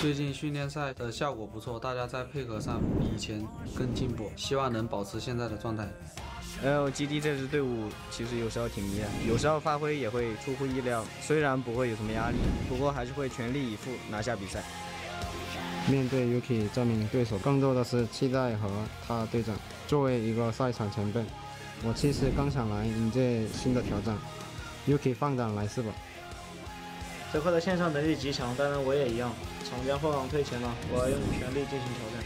最近训练赛的效果不错，大家在配合上比以前更进步，希望能保持现在的状态。LGD 这支队伍其实有时候挺迷的，有时候发挥也会出乎意料，虽然不会有什么压力，不过还是会全力以赴拿下比赛。面对 Yuki 这名对手，更多的是期待和他对战。作为一个赛场前辈，我其实刚想来迎接新的挑战。Yuki 放胆来试吧。泽克的线上能力极强，当然我也一样。厂家后浪推前浪，我要用全力进行挑战。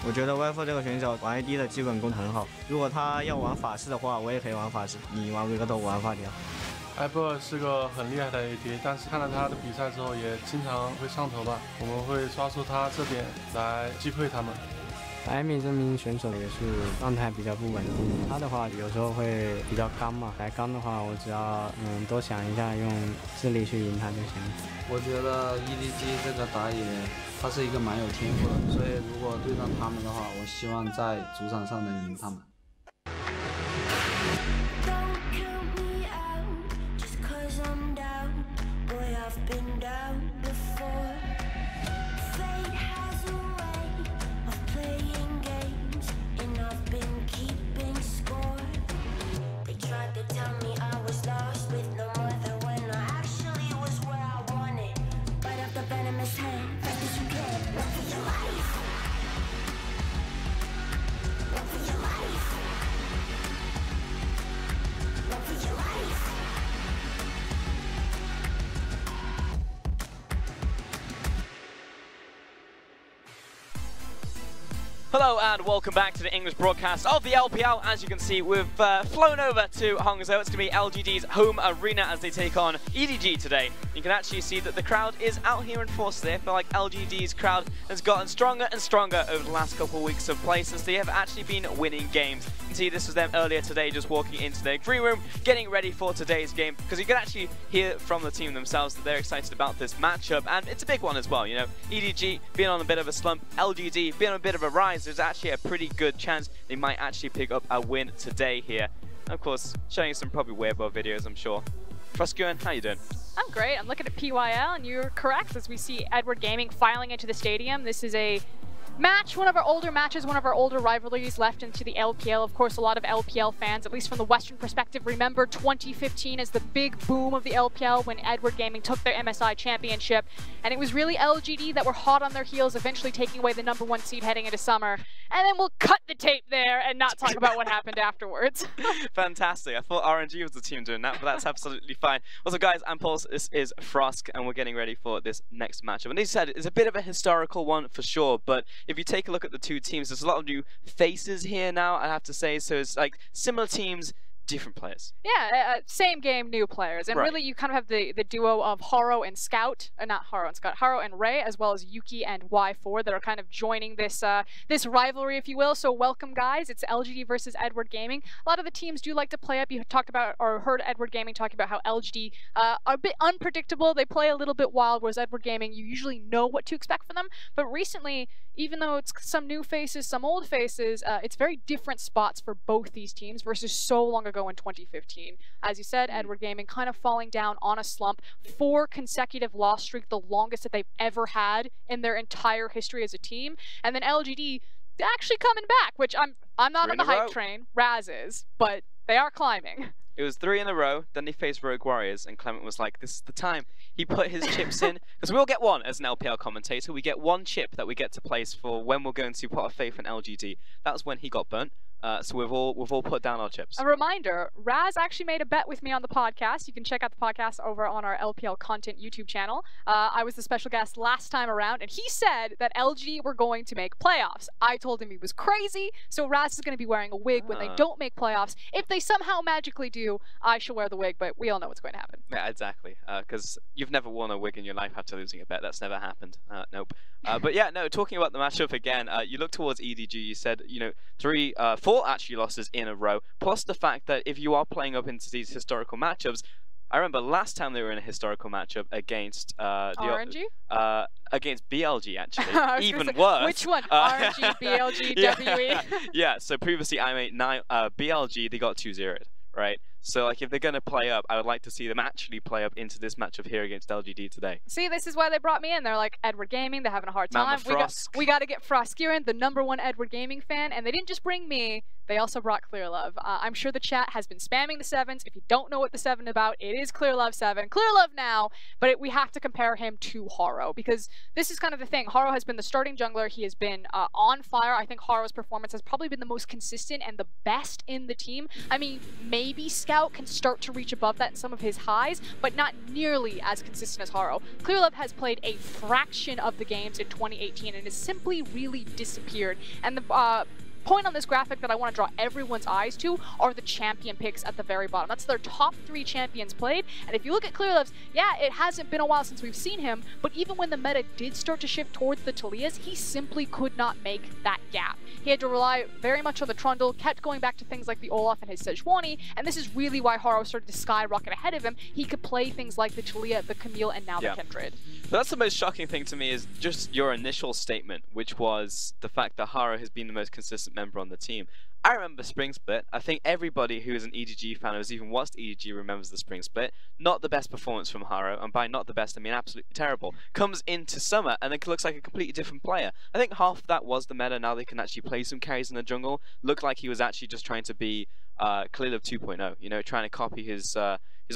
我觉得 YF 这个选手玩 AD 的基本功很好，如果他要玩法师的话，我也可以玩法师。你玩维克多，我玩发条。FLICKR 是个很厉害的 AD， 但是看了他的比赛之后，也经常会上头吧。我们会抓住他这点来击溃他们。艾米这名选手也是状态比较不稳定，他的话有时候会比较刚嘛。来刚的话，我只要多想一下，用智力去赢他就行了。我觉得 EDG 这个打野他是一个蛮有天赋的，所以如果对上他们的话，我希望在主场上能赢他们。Hello and welcome back to the English broadcast of the LPL. As you can see, we've flown over to Hangzhou. It's going to be LGD's home arena as they take on EDG today. You can actually see that the crowd is out here in force today. I feel like LGD's crowd has gotten stronger and stronger over the last couple of weeks of play since they have actually been winning games. You can see this was them earlier today, just walking into their green room, getting ready for today's game, because you can actually hear from the team themselves that they're excited about this matchup, and it's a big one as well. You know, EDG being on a bit of a slump, LGD being on a bit of a rise. There's actually a pretty good chance they might actually pick up a win today here. And of course, showing you some probably Weibo videos, I'm sure. FLICKR, how you doing? I'm great. I'm looking at PYL, and you're correct as we see Edward Gaming filing into the stadium. This is a match, one of our older matches, one of our older rivalries left into the LPL. Of course, a lot of LPL fans, at least from the Western perspective, remember 2015 as the big boom of the LPL when Edward Gaming took their MSI championship. And it was really LGD that were hot on their heels, eventually taking away the #1 seed heading into summer. And then we'll cut the tape there and not talk about what happened afterwards. Fantastic. I thought RNG was the team doing that, but that's absolutely fine. Also, guys, I'm Pulse. This is Frosk, and we're getting ready for this next matchup. And as you said, it's a bit of a historical one for sure, but if you take a look at the two teams, there's a lot of new faces here now, I have to say. So it's like similar teams, different players. Yeah, same game, new players. And really you kind of have the duo of Haro and Scout, not Haro and Scout, Haro and Ray, as well as Yuki and Y4 that are kind of joining this this rivalry, if you will. So welcome, guys. It's LGD versus Edward Gaming. A lot of the teams do like to play up. You talked about or heard Edward Gaming talking about how LGD are a bit unpredictable. They play a little bit wild, whereas Edward Gaming, you usually know what to expect from them. But recently, even though it's some new faces, some old faces, it's very different spots for both these teams versus so long ago in 2015. As you said, Edward Gaming kind of falling down on a slump. 4 consecutive loss streak, the longest that they've ever had in their entire history as a team. And then LGD actually coming back, which I'm not on the hype train. Raz is, but they are climbing. It was 3 in a row, then they faced Rogue Warriors, and Clement was like, this is the time. He put his chips in, because we all get one as an LPL commentator. We get one chip that we get to place for when we're going to put our faith in LGD. That was when he got burnt. So we've all put down our chips. A reminder, Raz actually made a bet with me on the podcast. You can check out the podcast over on our LPL content YouTube channel. I was the special guest last time around, and he said that LG were going to make playoffs. I told him he was crazy, so Raz is going to be wearing a wig when they don't make playoffs. If they somehow magically do, I shall wear the wig, but we all know what's going to happen. Yeah, exactly. Because you've never worn a wig in your life after losing a bet. That's never happened. Nope. But yeah, no, talking about the matchup again, you look towards EDG, you said, you know, 4 actually losses in a row, plus the fact that if you are playing up into these historical matchups, I remember last time they were in a historical matchup against RNG? Against BLG actually, even worse. Which one? RNG, BLG, yeah. WE? Yeah, so previously I made BLG, they got 2-0'd, right? So like, if they're going to play up, I would like to see them actually play up into this matchup here against LGD today. See, this is why they brought me in. They're like, Edward Gaming, they're having a hard time. We got to get FLICKR in, the #1 Edward Gaming fan, and they didn't just bring me. They also brought ClearLove. I'm sure the chat has been spamming the 7s. If you don't know what the 7 is about, it is ClearLove 7. ClearLove now, but we have to compare him to Haro, because this is kind of the thing. Haro has been the starting jungler. He has been on fire. I think Haro's performance has probably been the most consistent and the best in the team. I mean, maybe Scout can start to reach above that in some of his highs, but not nearly as consistent as Haro. ClearLove has played a fraction of the games in 2018 and has simply really disappeared. And the point on this graphic that I want to draw everyone's eyes to are the champion picks at the very bottom. That's their top 3 champions played. And if you look at ClearLove's, yeah, it hasn't been a while since we've seen him, but even when the meta did start to shift towards the Talias, he simply could not make that gap. He had to rely very much on the Trundle, kept going back to things like the Olaf and his Sejuani, and this is really why Haro started to skyrocket ahead of him. He could play things like the Talia, the Camille, and now the Kindred. But that's the most shocking thing to me, is just your initial statement, which was the fact that Haro has been the most consistent member on the team. I remember Spring Split. I think everybody who is an EDG fan, who has even watched EDG, remembers the Spring Split. Not the best performance from Haro, and by not the best, I mean absolutely terrible. Comes into Summer, and it looks like a completely different player. I think half of that was the meta. Now they can actually play some carries in the jungle. Looked like he was actually just trying to be ClearLove 2.0, you know, trying to copy his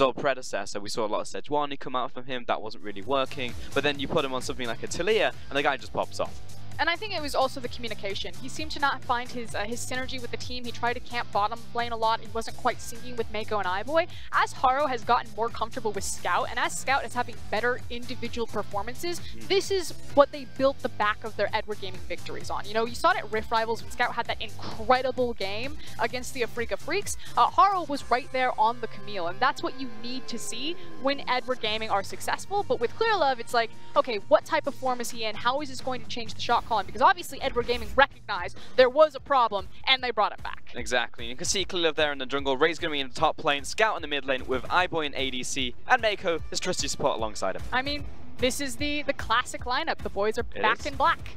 old predecessor. We saw a lot of Sejuani come out from him. That wasn't really working. But then you put him on something like a Talia, and the guy just pops off. And I think it was also the communication. He seemed to not find his synergy with the team. He tried to camp bottom lane a lot. He wasn't quite syncing with Mako and iBoy. As Haro has gotten more comfortable with Scout, and as Scout is having better individual performances, this is what they built the back of their Edward Gaming victories on. You know, you saw it at Rift Rivals when Scout had that incredible game against the Afrika Freaks. Haro was right there on the Camille, and that's what you need to see when Edward Gaming are successful. But with ClearLove, it's like, okay, what type of form is he in? How is this going to change the shot calling? Because obviously Edward Gaming recognized there was a problem and they brought it back. Exactly. You can see ClearLove there in the jungle. Ray's going to be in the top lane, Scout in the mid lane with iBoy and ADC, and Mako, his trusty support alongside him. I mean, this is the classic lineup. The boys are back in black.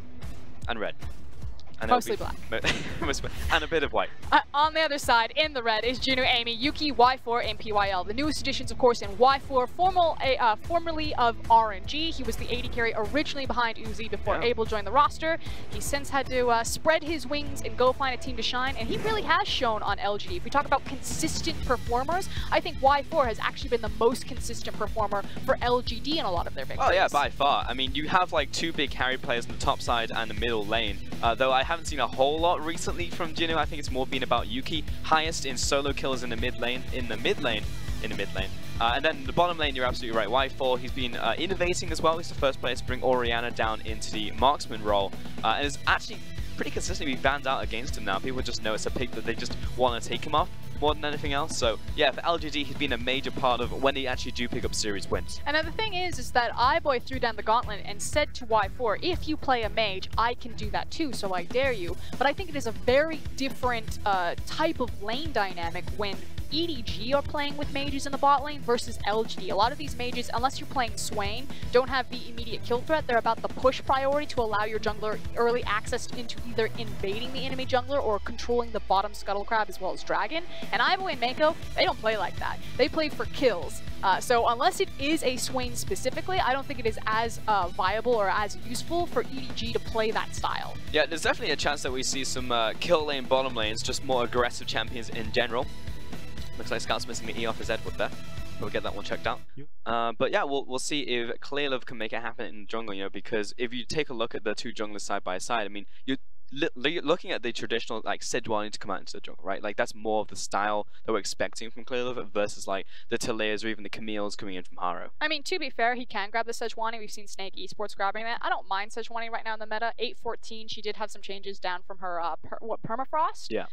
And red. And mostly black. And a bit of white. On the other side, in the red, is Juno, Amy, Yuki, Y4, and PYL. The newest additions, of course, in Y4, formerly of RNG. He was the AD carry originally behind Uzi before Abel joined the roster. He since had to spread his wings and go find a team to shine, and he really has shown on LGD. If we talk about consistent performers, I think Y4 has actually been the most consistent performer for LGD in a lot of their victories. Oh yeah, by far. I mean, you have like 2 big carry players in the top side and the middle lane, though I haven't seen a whole lot recently from Juno. I think it's more been about Yuki, highest in solo kills in the mid lane, and then in the bottom lane, you're absolutely right. Y4, he's been innovating as well. He's the first player to bring Orianna down into the marksman role, and is actually pretty consistently banned out against him now. People just know it's a pick that they just want to take him off more than anything else. So yeah, for LGD, he's been a major part of when they actually do pick up series wins. And the thing is that iBoy threw down the gauntlet and said to Y4, if you play a mage, I can do that too, so I dare you. But I think it is a very different type of lane dynamic when EDG are playing with mages in the bot lane versus LGD. A lot of these mages, unless you're playing Swain, don't have the immediate kill threat. They're about the push priority to allow your jungler early access into either invading the enemy jungler or controlling the bottom scuttle crab as well as dragon. And iBoy and Mako, they don't play like that. They play for kills. So unless it is a Swain specifically, I don't think it is as viable or as useful for EDG to play that style. Yeah, there's definitely a chance that we see some kill lane, bottom lanes, just more aggressive champions in general. Looks like Scout's missing the E off his Edward there. We'll get that one checked out. But yeah, we'll see if ClearLove can make it happen in the jungle, you know, because if you take a look at the 2 junglers side by side, I mean, you're looking at the traditional, like, Sejuani to come out into the jungle, right? Like, that's more of the style that we're expecting from ClearLove versus, like, the Talias or even the Camille's coming in from Haro. I mean, to be fair, he can grab the Sejuani. We've seen Snake Esports grabbing that. I don't mind Sejuani right now in the meta. 814, she did have some changes down from her, Permafrost? Yeah.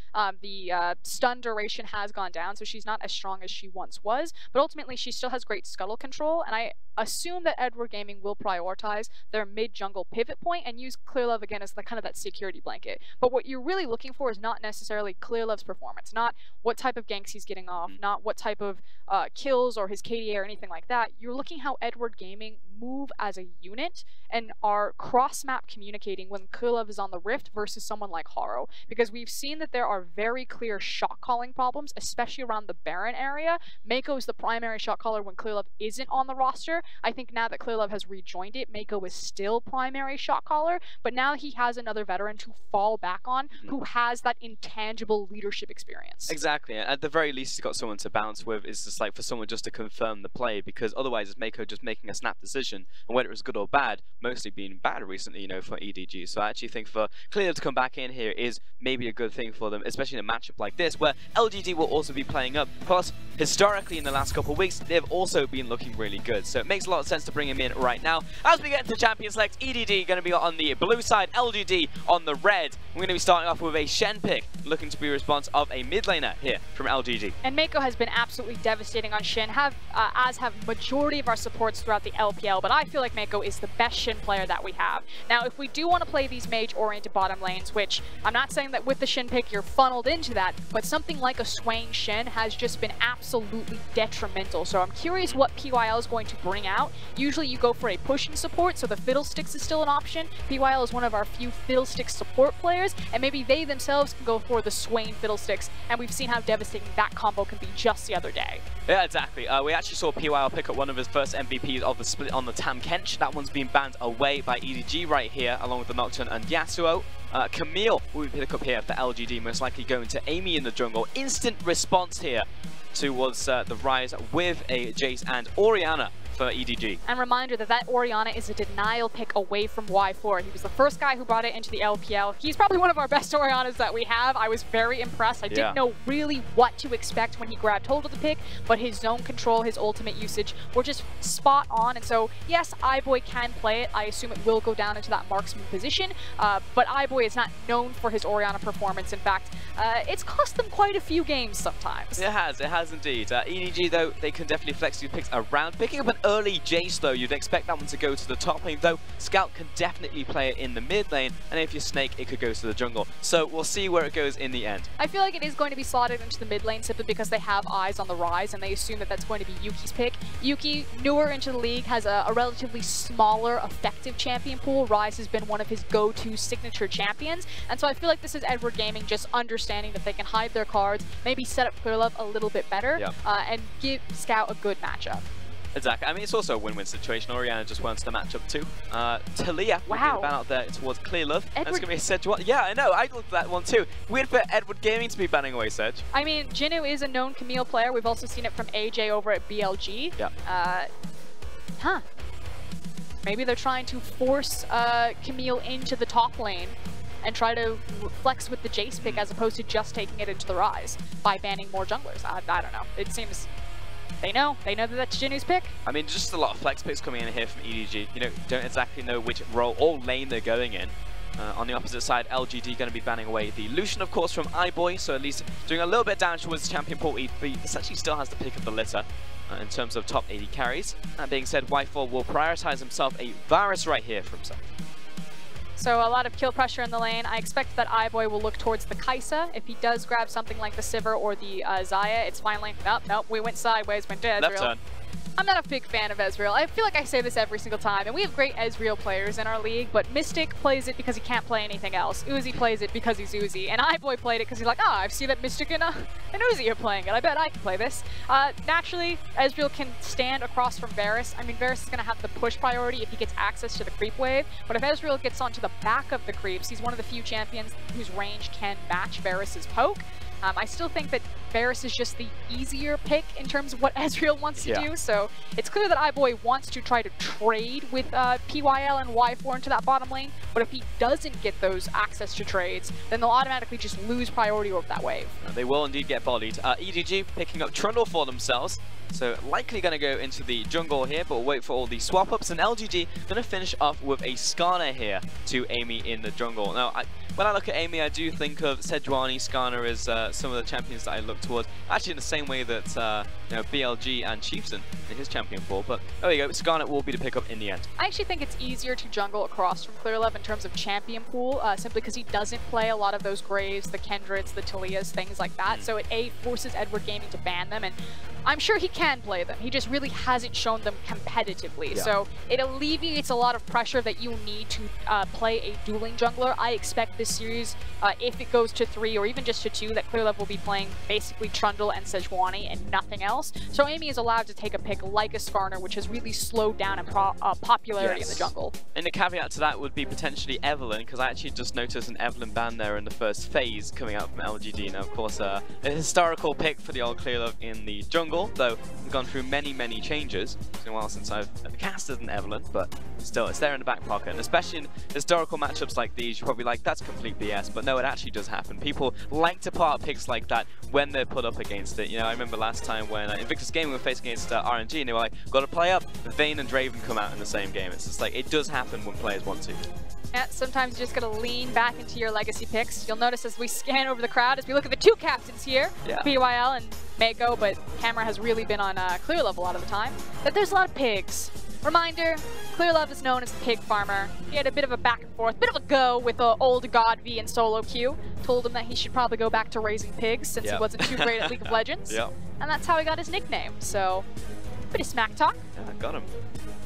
The stun duration has gone down, so she's not as strong as she once was. But ultimately, she still has great scuttle control, and I assume that Edward Gaming will prioritize their mid-jungle pivot point and use ClearLove again as the kind of that security blanket. But what you're really looking for is not necessarily ClearLove's performance, not what type of ganks he's getting off, not what type of kills or his KDA or anything like that. You're looking how Edward Gaming move as a unit and are cross-map communicating when Krylov is on the Rift versus someone like Haro. Because we've seen that there are very clear shot calling problems, especially around the Baron area. Mako is the primary shot caller when Krylov isn't on the roster. I think now that Krylov has rejoined it, Mako is still primary shot caller, but now he has another veteran to fall back on who has that intangible leadership experience. Exactly. At the very least, he's got someone to bounce with. It's just like for someone just to confirm the play, because otherwise it's Mako just making a snap decision, and whether it's good or bad, mostly being bad recently, you know, for EDG. So I actually think for Krylov to come back in here is maybe a good thing for them, especially in a matchup like this, where LGD will also be playing up. Plus, historically in the last couple of weeks, they've also been looking really good. So it makes a lot of sense to bring him in right now. As we get into Champion Select, EDG going to be on the blue side, LGD on the red. We're going to be starting off with a Shen pick, looking to be a response of a mid laner here from LGD. And Mako has been absolutely devastating on Shen, as have majority of our supports throughout the LPL, but I feel like Mako is the best Shen player that we have. Now, if we do want to play these mage-oriented bottom lanes, which I'm not saying that with the Shen pick you're funneled into that, but something like a Swain Shen has just been absolutely detrimental. So I'm curious what PYL is going to bring out. Usually you go for a pushing support, so the Fiddlesticks is still an option. PYL is one of our few Fiddlesticks support players, and maybe they themselves can go for the Swain Fiddlesticks, and we've seen how devastating that combo can be just the other day. Yeah, exactly. We actually saw PYL pick up one of his first MVPs of the split on the Tam Kench. That one's been banned away by EDG right here, along with the Nocturne and Yasuo. Camille will be picked up here for LGD, most likely going to Amy in the jungle. Instant response here towards the Rise with a Jace and Orianna for EDG. And reminder that Orianna is a denial pick away from Y4. He was the first guy who brought it into the LPL. He's probably one of our best Oriannas that we have. I was very impressed. I didn't know really what to expect when he grabbed hold of the pick, but his zone control, his ultimate usage were just spot on. And so, yes, iBoy can play it. I assume it will go down into that marksman position, but iBoy is not known for his Orianna performance. In fact, it's cost them quite a few games sometimes. It has indeed. EDG, though, they can definitely flex these picks around. Picking up an early Jace, though, you'd expect that one to go to the top lane, though Scout can definitely play it in the mid lane, and if you're Snake, it could go to the jungle. So we'll see where it goes in the end. I feel like it is going to be slotted into the mid lane simply because they have eyes on the Rise, and they assume that that's going to be Yuki's pick. Yuki, newer into the league, has a relatively smaller, effective champion pool. Rise has been one of his go-to signature champions, and so I feel like this is Edward Gaming just understanding that they can hide their cards, maybe set up Krylov a little bit better, and give Scout a good matchup. Exactly. I mean, it's also a win-win situation. Orianna just wants the matchup too. Talia will be the ban out there towards Clearlove. That's going to be a Sedge. Yeah, I know. I looked at that one too. Weird for Edward Gaming to be banning away Sedge. I mean, Jinnu is a known Camille player. We've also seen it from AJ over at BLG. Yeah. Maybe they're trying to force Camille into the top lane and try to flex with the Jace pick as opposed to just taking it into the Rise by banning more junglers. I don't know. It seems... They know that that's Jinnu's pick. I mean, just a lot of flex picks coming in here from EDG. You know, don't exactly know which role or lane they're going in. On the opposite side, LGD going to be banning away the Lucian, of course, from iBoy, so at least doing a little bit of damage towards champion pool. He essentially still has the pick of the litter in terms of top 80 carries. That being said, Y4 will prioritize himself a Varus right here for himself. So a lot of kill pressure in the lane. I expect that iBoy will look towards the Kai'Sa. If he does grab something like the Sivir or the Xayah, it's finally... Nope, we went sideways, went to Ezreal. Left turn. I'm not a big fan of Ezreal. I feel like I say this every single time, and we have great Ezreal players in our league, but Mystic plays it because he can't play anything else. Uzi plays it because he's Uzi, and iBoy played it because he's like, I've seen that Mystic and Uzi are playing it. I bet I can play this. Naturally, Ezreal can stand across from Varus. I mean, Varus is going to have the push priority if he gets access to the creep wave, but if Ezreal gets onto the back of the creeps, he's one of the few champions whose range can match Varus's poke. I still think that Varus is just the easier pick in terms of what Ezreal wants to do, so it's clear that iBoy wants to try to trade with PYL and Y4 into that bottom lane, but if he doesn't get those access to trades, then they'll automatically just lose priority over that wave. They will indeed get bodied. EDG picking up Trundle for themselves, so likely going to go into the jungle here, but we'll wait for all the swap-ups, and LGD going to finish off with a Skarner here to Amy in the jungle. Now, when I look at Amy, I do think of Sejuani, Skarner as some of the champions that I look towards, actually in the same way that you know, BLG and Chieftain in his champion pool, but there we go, Skarner will be the pickup in the end. I actually think it's easier to jungle across from Clearlove in terms of champion pool, simply because he doesn't play a lot of those Graves, the Kendreds, the Talias, things like that, so it forces Edward Gaming to ban them, and I'm sure he can can play them. He just really hasn't shown them competitively. Yeah. So it alleviates a lot of pressure that you need to play a dueling jungler. I expect this series, if it goes to 3 or even just to 2, that ClearLove will be playing basically Trundle and Sejuani and nothing else. So Amy is allowed to take a pick like a Skarner, which has really slowed down in popularity in the jungle. And the caveat to that would be potentially Evelynn, because I actually just noticed an Evelynn ban there in the first phase coming out from LGD. Now, of course, a historical pick for the old ClearLove in the jungle, though we've gone through many changes. It's been a while since I've casted an Evelynn, but still, it's there in the back pocket. And especially in historical matchups like these, you're probably like, that's complete BS. But no, it actually does happen. People like to pull out picks like that when they're put up against it. You know, I remember last time when Invictus Gaming were facing against RNG, and they were like, got to play up. Vayne and Draven come out in the same game. It's just like, it does happen when players want to. Yeah, sometimes you just gotta lean back into your legacy picks. You'll notice as we scan over the crowd, as we look at the 2 captains here, PYL and Mako, but camera has really been on ClearLove a lot of the time, that there's a lot of pigs. Reminder, ClearLove is known as the pig farmer. He had a bit of a back and forth, bit of a go with the old God V and solo queue. Told him that he should probably go back to raising pigs since he wasn't too great at League of Legends. And that's how he got his nickname, so bit of smack talk. Yeah, got him.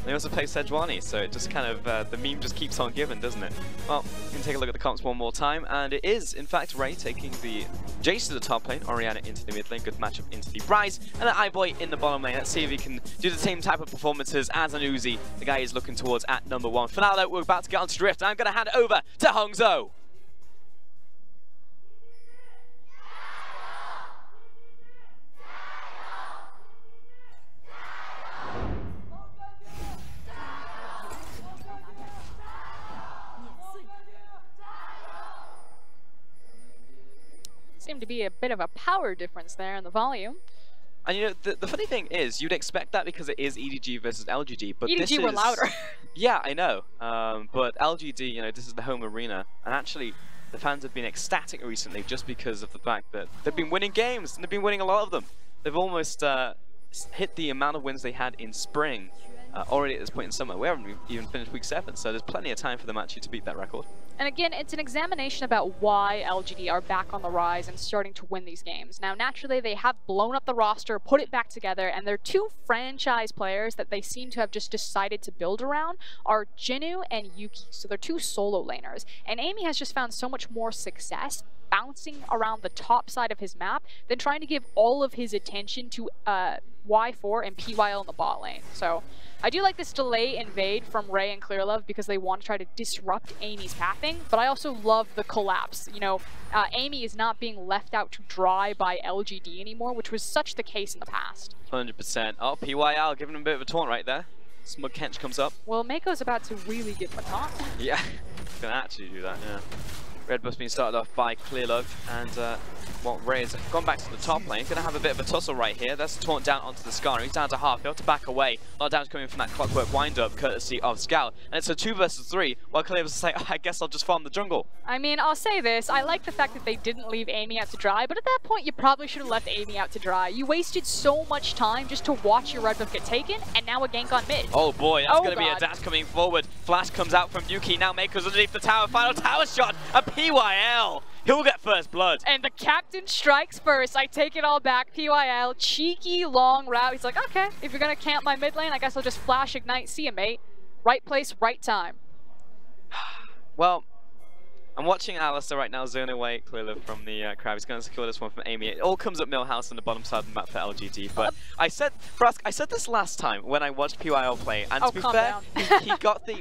They also play Sejuani, so it just kind of, the meme just keeps on giving, doesn't it? Well, you can take a look at the comps one more time, and it is, in fact, Ray taking the Jace to the top lane, Orianna into the mid lane, good matchup into the Bryce, and then iBoy in the bottom lane. Let's see if he can do the same type of performances as an Uzi, the guy he's looking towards at number 1. For now, though, we're about to get on to Drift, and I'm going to hand it over to Hongzhou. Seemed to be a bit of a power difference there in the volume. And you know, the funny thing is, you'd expect that because it is EDG versus LGD, but EDG this is... were louder. Yeah, I know. But LGD, you know, this is the home arena, and actually, the fans have been ecstatic recently just because of the fact that they've been winning games, and they've been winning a lot of them. They've almost hit the amount of wins they had in spring already at this point in summer. We haven't even finished week 7, so there's plenty of time for them actually to beat that record. And again, it's an examination about why LGD are back on the rise and starting to win these games. Now, naturally, they have blown up the roster, put it back together, and their 2 franchise players that they seem to have just decided to build around are Jinnu and Yuki. So they're 2 solo laners. And Amy has just found so much more success bouncing around the top side of his map than trying to give all of his attention to Y4 and PYL in the bot lane. So I do like this delay invade from Ray and ClearLove because they want to try to disrupt Amy's pathing, but I also love the collapse. You know, Amy is not being left out to dry by LGD anymore, which was such the case in the past. 100%. Oh, PYL giving him a bit of a taunt right there. Smug Kench comes up. Well, Mako's about to really give him a taunt. Yeah, gonna actually do that, yeah. Red buff's being started off by ClearLove, and well, Ray has gone back to the top lane. Gonna have a bit of a tussle right here. That's taunt down onto the Skarner. He's down to half. He'll have to back away. A lot of damage coming from that clockwork wind-up, courtesy of Scout. And it's a 2 versus 3, while ClearLove's like, oh, I guess I'll just farm the jungle. I mean, I'll say this. I like the fact that they didn't leave Amy out to dry, but at that point, you probably should have left Amy out to dry. You wasted so much time just to watch your red buff get taken, and now a gank on mid. Oh boy, that's gonna be a dash coming forward. Flash comes out from Yuki. Now Mako's underneath the tower. Final tower shot. A PYL. He'll get first blood. And the captain strikes first. I take it all back. PYL, cheeky long route. He's like, okay, if you're gonna camp my mid lane, I guess I'll just flash ignite. See ya, mate. Right place, right time. Well, I'm watching Alistair right now zone away ClearLove from the crowd. He's going to secure this one from Amy. It all comes up Millhouse on the bottom side of the map for LGD. But I said this last time when I watched PYL play, and to be fair,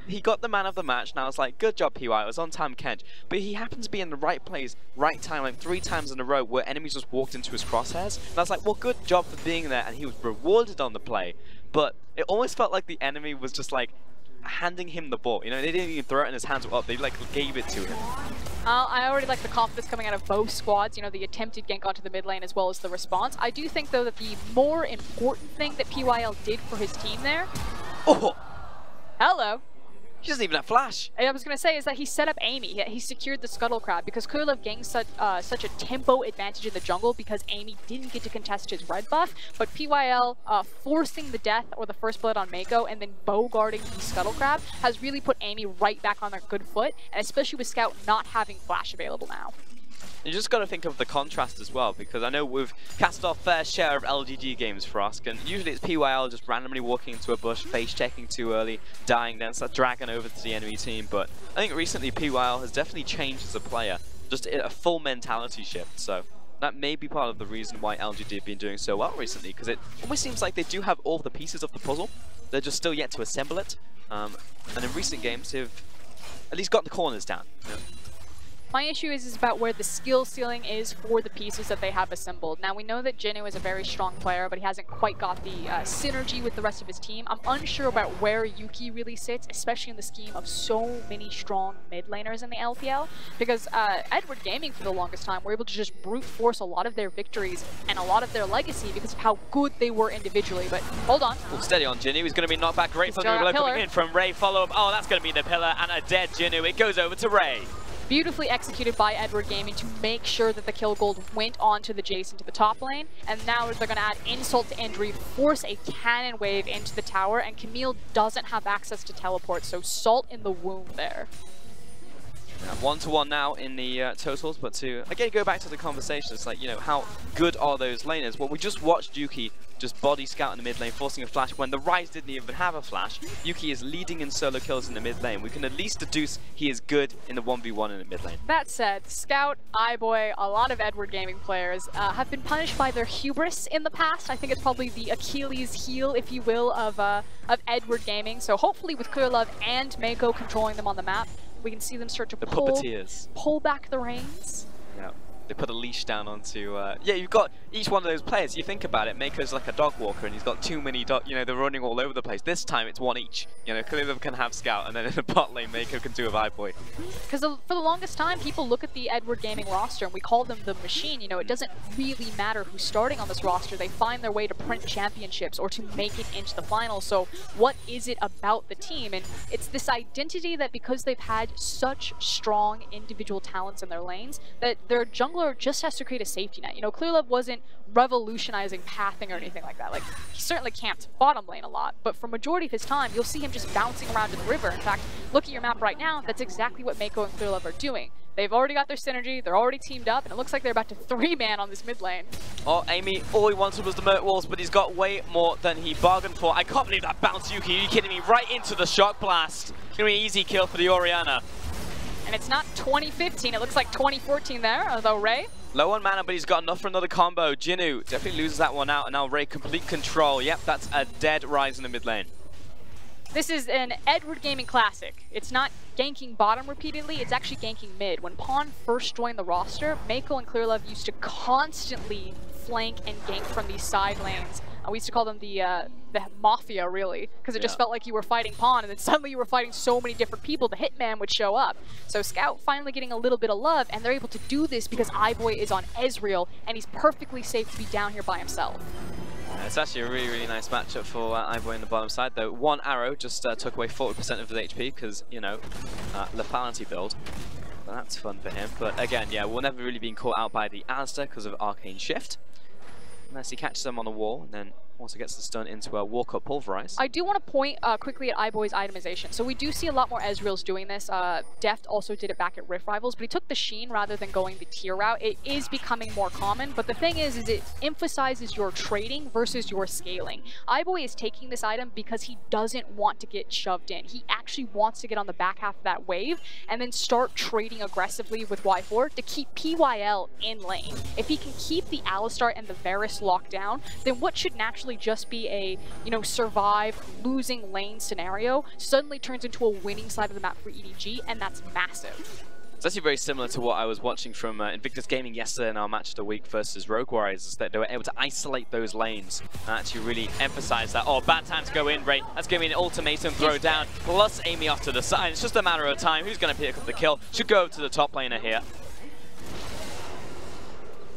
he got the man of the match. And I was like, good job, PYL. It was on time, Kench. But he happened to be in the right place, right time, like 3 times in a row where enemies just walked into his crosshairs. And I was like, well, good job for being there. And he was rewarded on the play. But it almost felt like the enemy was just like handing him the ball. You know, they didn't even throw it in his hands up. They like gave it to him. I already like the confidence coming out of both squads, you know, the attempted gank onto the mid lane as well as the response. I do think, though, that the more important thing that PYL did for his team there... Oh! Hello. He doesn't even have flash. I was going to say is that he set up Amy. He secured the Scuttle Crab because ClearLove gained such a tempo advantage in the jungle because Amy didn't get to contest his red buff, but PYL forcing the death or the first blood on Mako and then bow-guarding the Scuttle Crab has really put Amy right back on their good foot, and especially with Scout not having flash available now. You just got to think of the contrast as well, because I know we've cast our fair share of LGD games for us, and usually it's PYL just randomly walking into a bush, face checking too early, dying, then start dragging over to the enemy team. But I think recently PYL has definitely changed as a player, just a full mentality shift. So that may be part of the reason why LGD have been doing so well recently, because it almost seems like they do have all the pieces of the puzzle. They're just still yet to assemble it. And in recent games, they've at least got the corners down. You know? My issue is about where the skill ceiling is for the pieces that they have assembled. Now, we know that Jinu is a very strong player, but he hasn't quite got the synergy with the rest of his team. I'm unsure about where Yuki really sits, especially in the scheme of so many strong mid laners in the LPL, because Edward Gaming, for the longest time, were able to just brute force a lot of their victories and a lot of their legacy because of how good they were individually. But hold on. Well, steady on Jinu. He's going to be knocked back. Great thunder blow coming in from Ray. Follow up. Oh, that's going to be the pillar and a dead Jinu. It goes over to Ray. Beautifully executed by Edward Gaming to make sure that the kill gold went onto the Jason to the top lane. And now they're going to add insult to injury, force a cannon wave into the tower, and Camille doesn't have access to teleport, so salt in the wound there. 1-to-1 now in the totals, but to again go back to the conversation, it's like, you know, how good are those laners? Well, we just watched Yuki just body scout in the mid lane, forcing a flash when the Ryze didn't even have a flash. Yuki is leading in solo kills in the mid lane. We can at least deduce he is good in the 1v1 in the mid lane. That said, Scout, iBoy, a lot of Edward Gaming players have been punished by their hubris in the past. I think it's probably the Achilles heel, if you will, of Edward Gaming. So hopefully with Clearlove and Mako controlling them on the map, we can see them start to pull back the reins. Yeah. They put a leash down onto, yeah, you've got each one of those players, you think about it, Mako's like a dog walker and he's got too many, you know, they're running all over the place. This time it's one each. You know, Clearlove can have Scout and then in the bot lane, Mako can do a iBoy. Because for the longest time, people look at the Edward Gaming roster and we call them the machine. You know, it doesn't really matter who's starting on this roster. They find their way to print championships or to make it into the finals. So what is it about the team? And it's this identity that because they've had such strong individual talents in their lanes, that their jungler just has to create a safety net. You know, Clearlove wasn't revolutionizing pathing or anything like that. Like, he certainly camped bottom lane a lot, but for majority of his time, you'll see him just bouncing around in the river. In fact, look at your map right now, that's exactly what Mako and Clearlove are doing. They've already got their synergy, they're already teamed up, and it looks like they're about to 3-man on this mid lane. Oh, Amy, all he wanted was the Mert Walls, but he's got way more than he bargained for. I can't believe that bounced Yuki, are you kidding me? Right into the Shock Blast. It's gonna be an easy kill for the Orianna. And it's not 2015, it looks like 2014 there, although Ray. Low on mana, but he's got enough for another combo. Jinu definitely loses that one out, and now Ray complete control. Yep, that's a dead Ryze in the mid lane. This is an Edward Gaming classic. It's not ganking bottom repeatedly, it's actually ganking mid. When Pawn first joined the roster, Mako and Clearlove used to constantly flank and gank from these side lanes. We used to call them the Mafia, really, because it just felt like you were fighting Pawn, and then suddenly you were fighting so many different people, the Hitman would show up. So Scout finally getting a little bit of love, and they're able to do this because iBoy is on Ezreal, and he's perfectly safe to be down here by himself. It's actually a really, really nice matchup for iBoy on the bottom side, though. One arrow just took away 40% of his HP, because, you know, lethality build. But that's fun for him. But again, yeah, we're never really being caught out by the Asda because of Arcane Shift. Unless he catches them on the wall, and then also gets the stun into a walk-up pulverize. I do want to point quickly at iBoy's itemization. So we do see a lot more Ezreals doing this. Deft also did it back at Rift Rivals, but he took the Sheen rather than going the tier route. It is becoming more common, but the thing is it emphasizes your trading versus your scaling. iBoy is taking this item because he doesn't want to get shoved in. He actually wants to get on the back half of that wave and then start trading aggressively with Y4 to keep PYL in lane. If he can keep the Alistar and the Varus locked down, then what should naturally just be a, you know, survive losing lane scenario suddenly turns into a winning side of the map for EDG, and that's massive. It's actually very similar to what I was watching from Invictus Gaming yesterday in our match of the week versus Rogue Warriors, is that they were able to isolate those lanes and actually really emphasize that, oh, bad time to go in, Ray. That's going to be an ultimatum throw down, plus Amy off to the side. It's just a matter of time. Who's going to pick up the kill? Should go to the top laner here.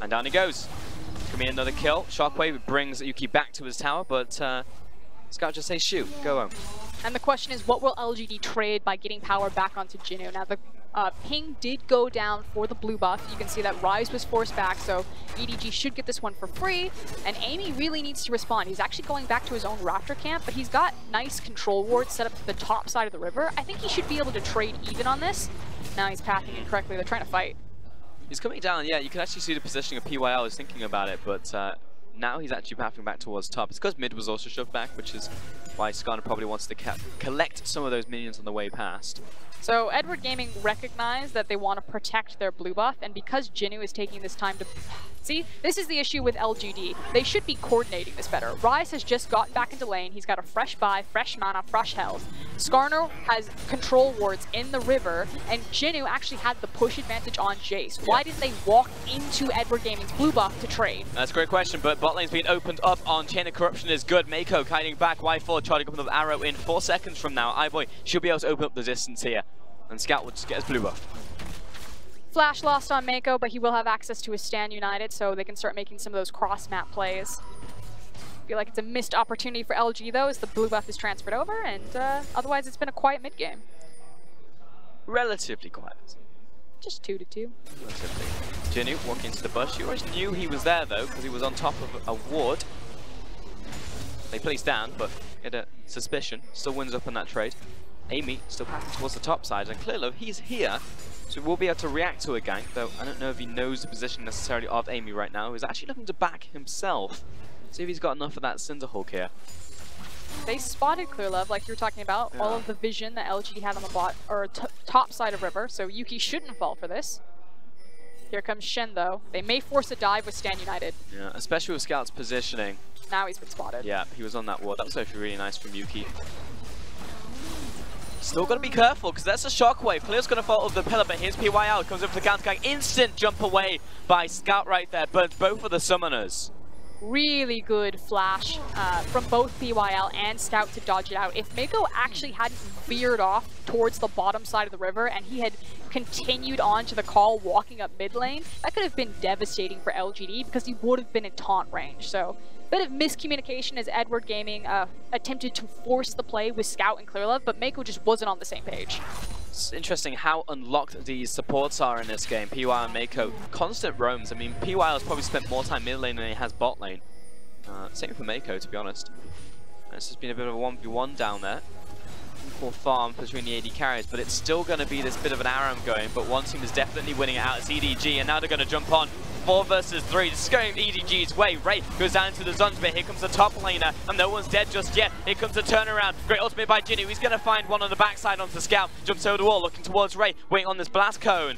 And down he goes. It's going to be another kill. Shockwave brings Yuki back to his tower, but Scout just says shoot, go home. And the question is, what will LGD trade by getting power back onto Jinu? Now, the ping did go down for the blue buff. You can see that Ryze was forced back, so EDG should get this one for free. And Amy really needs to respond. He's actually going back to his own Raptor camp, but he's got nice control wards set up to the top side of the river. I think he should be able to trade even on this. Now he's pathing incorrectly. They're trying to fight. He's coming down, yeah, you can actually see the positioning of PYL. I was thinking about it, but now he's actually pathing back towards top. It's because mid was also shoved back, which is why Skarner probably wants to collect some of those minions on the way past. So Edward Gaming recognized that they want to protect their blue buff, and because Jinnu is taking this time to... See, this is the issue with LGD. They should be coordinating this better. Rise has just gotten back into lane. He's got a fresh buy, fresh mana, fresh health. Skarner has control wards in the river, and Jinnu actually had the push advantage on Jace. Why didn't they walk into Edward Gaming's blue buff to trade? That's a great question, but bot lane's been opened up on Chain of Corruption is good. Mako kiting back, Y4 trying to come with an arrow in 4 seconds from now. iBoy should be able to open up the distance here, and Scout will just get his blue buff. Flash lost on Mako, but he will have access to his Stand United, so they can start making some of those cross-map plays. I feel like it's a missed opportunity for LG, though, as the blue buff is transferred over, and otherwise it's been a quiet mid-game. Relatively quiet. Just 2-2. Relatively. Jinnu walking into the bush. You always knew he was there, though, because he was on top of a ward. They placed down, but had a suspicion. Still wins up on that trade. Amy still passing towards the top side, and Clearlove, he's here. So we'll be able to react to a gank, though I don't know if he knows the position necessarily of Amy right now. He's actually looking to back himself. See if he's got enough of that Cinderhawk here. They spotted Clearlove, like you were talking about, all of the vision that LGD had on the top side of river, so Yuki shouldn't fall for this. Here comes Shen, though. They may force a dive with Stand United. Yeah, especially with Scout's positioning. Now he's been spotted. Yeah, he was on that ward. That was actually really nice from Yuki. Still got to be careful, because that's a shockwave. Clear's going to fall over the pillar, but here's PYL. Comes up for the counter. Instant jump away by Scout right there, but both of the summoners. Really good flash from both PYL and Scout to dodge it out. If Mako actually hadn't veered off towards the bottom side of the river and he had continued on to the call walking up mid lane, that could have been devastating for LGD because he would have been in taunt range. So bit of miscommunication as Edward Gaming attempted to force the play with Scout and Clearlove, but Mako just wasn't on the same page. It's interesting how unlocked these supports are in this game. PY and Mako, constant roams. I mean, PY has probably spent more time mid lane than he has bot lane. Same for Mako, to be honest. This has been a bit of a 1v1 down there. Equal farm between the AD carries, but it's still going to be this bit of an ARAM going, but one team is definitely winning it out. It's EDG, and now they're going to jump on 4 versus 3. This is going EDG's way. Ray goes down to the Zons bit. Here comes the top laner, and no one's dead just yet. Here comes the turnaround. Great ultimate by Jinnu. He's going to find one on the backside onto Scout. Jumps over the wall, looking towards Ray, waiting on this blast cone.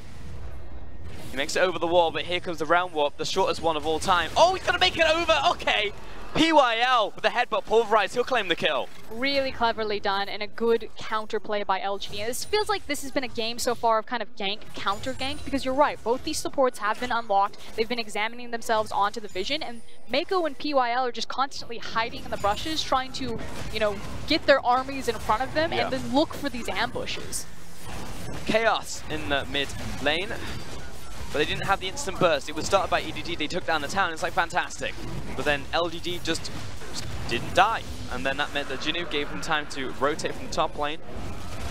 He makes it over the wall, but here comes the round warp, the shortest one of all time. Oh, he's going to make it over. Okay. PYL with the headbutt pulverized. He'll claim the kill. Really cleverly done and a good counterplay by LGD. And this feels like this has been a game so far of kind of gank, counter gank, because you're right, both these supports have been unlocked. They've been examining themselves onto the vision, and Mako and PYL are just constantly hiding in the brushes, trying to, you know, get their armies in front of them and then look for these ambushes. Chaos in the mid lane. But they didn't have the instant burst. It was started by EDG. They took down the town. It's like fantastic. But then LGD just didn't die. And then that meant that Jinnu gave him time to rotate from the top lane,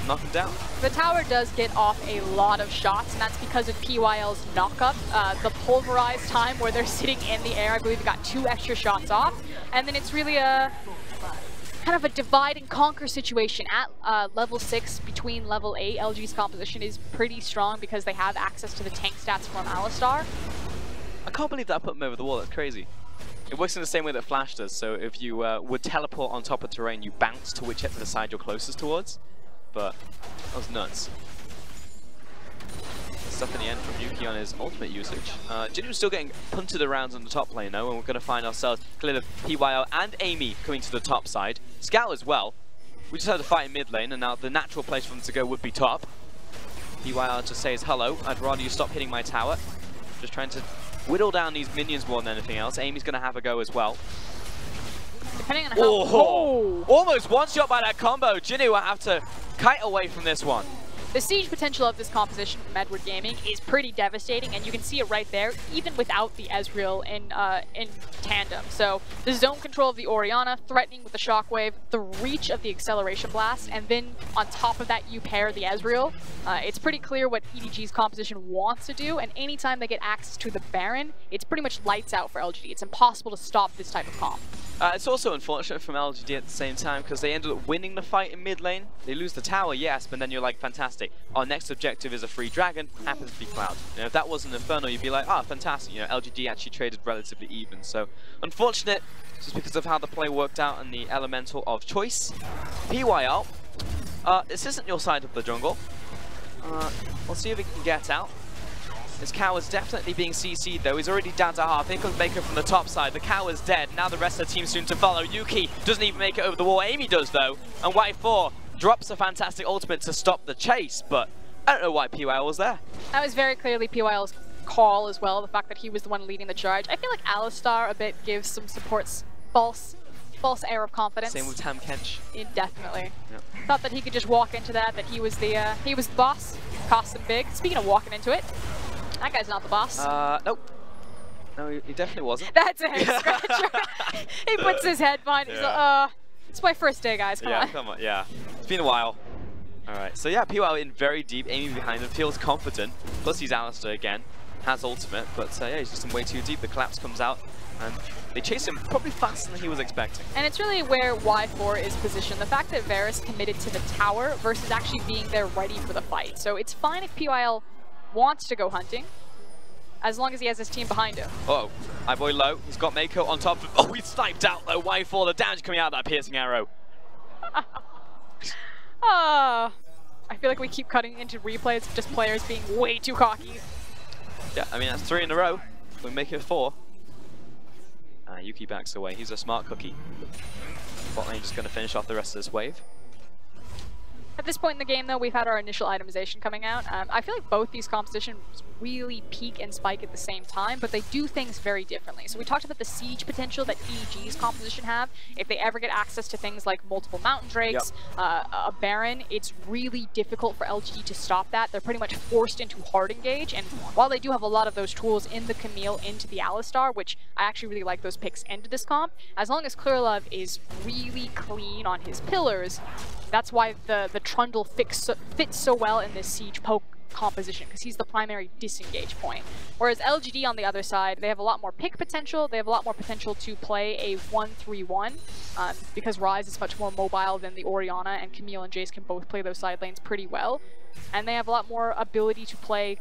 knock him down. The tower does get off a lot of shots, and that's because of PYL's knock-up. The pulverized time where they're sitting in the air, I believe it got 2 extra shots off. And then it's really a kind of a divide and conquer situation at level 6 between level 8. LG's composition is pretty strong because they have access to the tank stats from Alistar. I can't believe that I put him over the wall. That's crazy. It works in the same way that Flash does. So if you would teleport on top of terrain, you bounce to whichever side you're closest towards. But that was nuts. Stuff in the end from Yuki on his ultimate usage. Jinnu's still getting punted around on the top lane though, and we're going to find ourselves clearly PYL and Amy coming to the top side. Scout as well. We just had to fight in mid lane, and now the natural place for them to go would be top. PYL just says hello. I'd rather you stop hitting my tower. Just trying to whittle down these minions more than anything else. Amy's going to have a go as well. Depending on how... Almost one shot by that combo. Jinnu will have to kite away from this one. The siege potential of this composition from Edward Gaming is pretty devastating, and you can see it right there, even without the Ezreal in tandem. So the zone control of the Orianna, threatening with the Shockwave, the reach of the Acceleration Blast, and then on top of that you pair the Ezreal. It's pretty clear what EDG's composition wants to do, and anytime they get access to the Baron, it's pretty much lights out for LGD. It's impossible to stop this type of comp. It's also unfortunate from LGD at the same time because they ended up winning the fight in mid lane. They lose the tower, yes, but then you're like, fantastic. Our next objective is a free dragon, happens to be Cloud. You know, if that wasn't Inferno, you'd be like, ah, fantastic. You know, LGD actually traded relatively even. So unfortunate, just because of how the play worked out and the elemental of choice. PYL, this isn't your side of the jungle. We'll see if he can get out. This cow is definitely being CC'd though. He's already down to half. Here comes Maker from the top side. The cow is dead. Now the rest of the team soon to follow. Yuki doesn't even make it over the wall. Amy does though. And Y4 drops a fantastic ultimate to stop the chase. But I don't know why PYL was there. That was very clearly PYL's call as well. The fact that he was the one leading the charge. I feel like Alistar a bit gives some supports false air of confidence. Same with Tam Kench. Definitely. Yep. Thought that he could just walk into that he was the boss. Cost him big. Speaking of walking into it. That guy's not the boss. Nope. No, he definitely wasn't. That's a head scratcher. He puts his head behind. He's like, it's my first day, guys. Come on. Come on. Yeah. It's been a while. All right. So yeah, PYL in very deep, aiming behind him, feels confident. Plus he's Alistar again, has ultimate, but yeah, he's just in way too deep. The collapse comes out, and they chase him probably faster than he was expecting. And it's really where Y4 is positioned. The fact that Varus committed to the tower versus actually being there ready for the fight. So it's fine if PYL wants to go hunting, as long as he has his team behind him. Uh-oh, iBoy low, he's got Mako on top of, oh, he's sniped out though, Y4, the damage coming out of that piercing arrow. I feel like we keep cutting into replays of just players being way too cocky. Yeah, I mean, that's 3 in a row, we make it 4. Yuki backs away, he's a smart cookie. Bot lane just going to finish off the rest of this wave. At this point in the game, though, we've had our initial itemization coming out. I feel like both these compositions really peak and spike at the same time, but they do things very differently. So we talked about the siege potential that EDG's composition have. If they ever get access to things like multiple mountain drakes, a Baron, it's really difficult for LGD to stop that. They're pretty much forced into hard engage, and while they do have a lot of those tools in the Camille, into the Alistar, which I actually really like those picks into this comp, as long as Clearlove is really clean on his pillars, that's why the Trundle fits so well in this siege poke composition, because he's the primary disengage point. Whereas LGD on the other side, they have a lot more pick potential, they have a lot more potential to play a 1-3-1, because Ryze is much more mobile than the Orianna, and Camille and Jace can both play those side lanes pretty well. And they have a lot more ability to play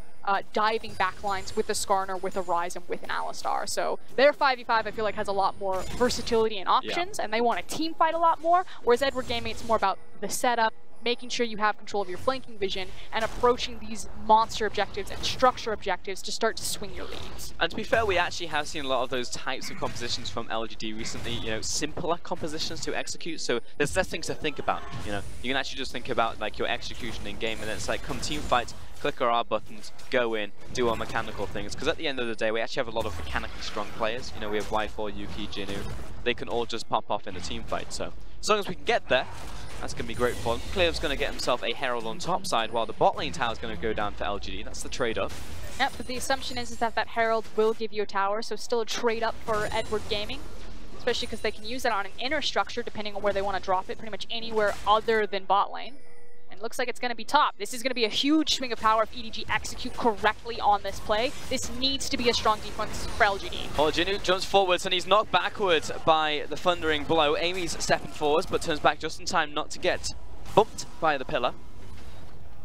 diving backlines with a Skarner, with a Ryze, and with an Alistar. So their 5v5 I feel like has a lot more versatility and options, and they want to team fight a lot more, whereas Edward Gaming, it's more about the setup, making sure you have control of your flanking vision, and approaching these monster objectives and structure objectives to start to swing your leads. And to be fair, we actually have seen a lot of those types of compositions from LGD recently, you know, simpler compositions to execute, so there's less things to think about, you know. You can actually just think about like your execution in game, and then it's like, come team fights, click our R buttons, go in, do our mechanical things, because at the end of the day, we actually have a lot of mechanically strong players. You know, we have Y4, Yuki, Jinu, they can all just pop off in a team fight, so as long as we can get there, that's going to be great fun. Clear's going to get himself a Herald on top side, while the bot lane tower is going to go down for LGD. That's the trade-off. Yep, but the assumption is that that Herald will give you a tower, so still a trade-up for Edward Gaming, especially because they can use it on an inner structure depending on where they want to drop it, pretty much anywhere other than bot lane. And it looks like it's going to be top. This is going to be a huge swing of power if EDG execute correctly on this play. This needs to be a strong defense for LGD. Oh, Jinu jumps forwards and he's knocked backwards by the thundering blow. Amy's stepping forwards but turns back just in time not to get bumped by the pillar.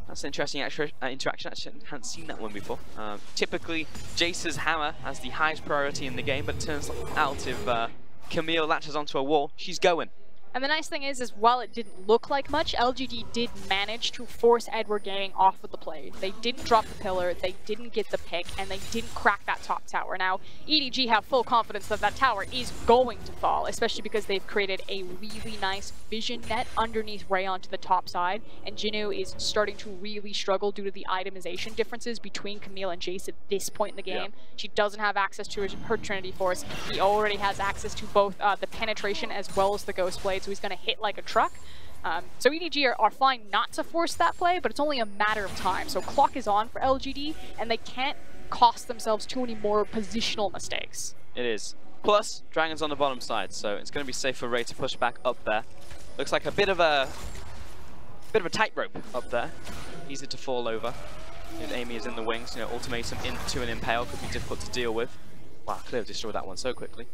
That's an interesting interaction. Actually, I hadn't seen that one before. Typically, Jace's hammer has the highest priority in the game, but it turns out if Camille latches onto a wall, she's going. And the nice thing is while it didn't look like much, LGD did manage to force Edward Gaming off of the play. They didn't drop the pillar, they didn't get the pick, and they didn't crack that top tower. Now, EDG have full confidence that that tower is going to fall, especially because they've created a really nice vision net underneath Ray onto the top side, and Jinu is starting to really struggle due to the itemization differences between Camille and Jace at this point in the game. Yeah. She doesn't have access to her Trinity Force. He already has access to both the penetration as well as the Ghost Blade, so he's going to hit like a truck. So EDG are fine not to force that play, but it's only a matter of time. So clock is on for LGD, and they can't cost themselves too many more positional mistakes. It is. Plus, Dragon's on the bottom side, so it's going to be safe for Ray to push back up there. Looks like a bit of a tightrope up there. Easy to fall over. If Amy is in the wings, you know, ultimatum into an impale could be difficult to deal with. Wow, Clear destroyed that one so quickly.